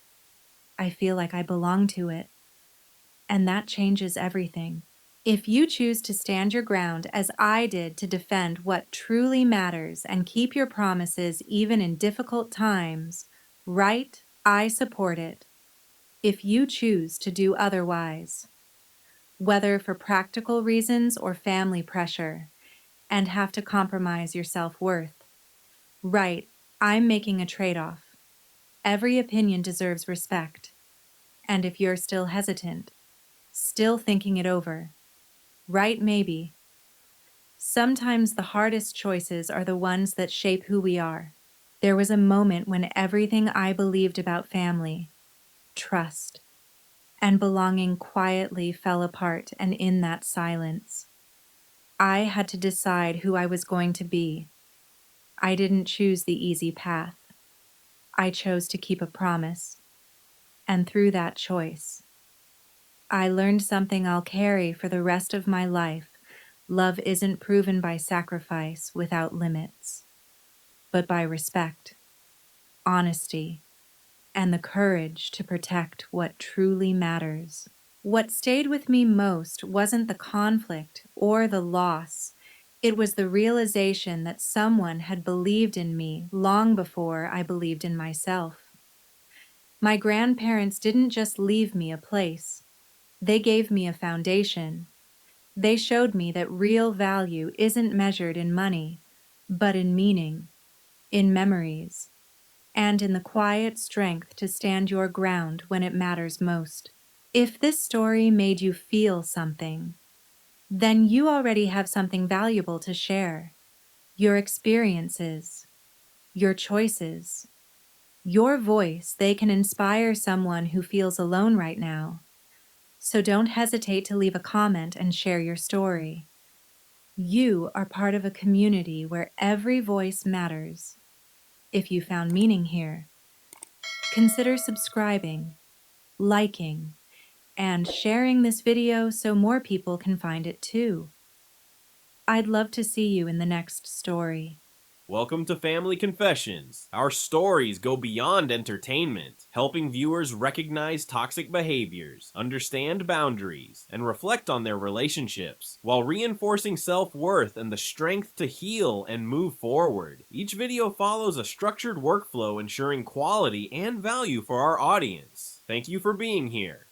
I feel like I belong to it. And that changes everything. If you choose to stand your ground as I did to defend what truly matters and keep your promises even in difficult times, right, I support it. If you choose to do otherwise, whether for practical reasons or family pressure, and have to compromise your self-worth, right, I'm making a trade-off. Every opinion deserves respect. And if you're still hesitant, still thinking it over, right, maybe. Sometimes the hardest choices are the ones that shape who we are. There was a moment when everything I believed about family, trust, and belonging quietly fell apart, and in that silence, I had to decide who I was going to be. I didn't choose the easy path. I chose to keep a promise. And through that choice, I learned something I'll carry for the rest of my life. Love isn't proven by sacrifice without limits, but by respect, honesty, and the courage to protect what truly matters. What stayed with me most wasn't the conflict or the loss. It was the realization that someone had believed in me long before I believed in myself. My grandparents didn't just leave me a place, they gave me a foundation. They showed me that real value isn't measured in money, but in meaning, in memories, and in the quiet strength to stand your ground when it matters most. If this story made you feel something, then you already have something valuable to share. Your experiences, your choices, your voice, they can inspire someone who feels alone right now. So don't hesitate to leave a comment and share your story. You are part of a community where every voice matters. If you found meaning here, consider subscribing, liking, and sharing this video so more people can find it too. I'd love to see you in the next story. Welcome to Family Confessions. Our stories go beyond entertainment, helping viewers recognize toxic behaviors, understand boundaries, and reflect on their relationships, while reinforcing self-worth and the strength to heal and move forward. Each video follows a structured workflow ensuring quality and value for our audience. Thank you for being here.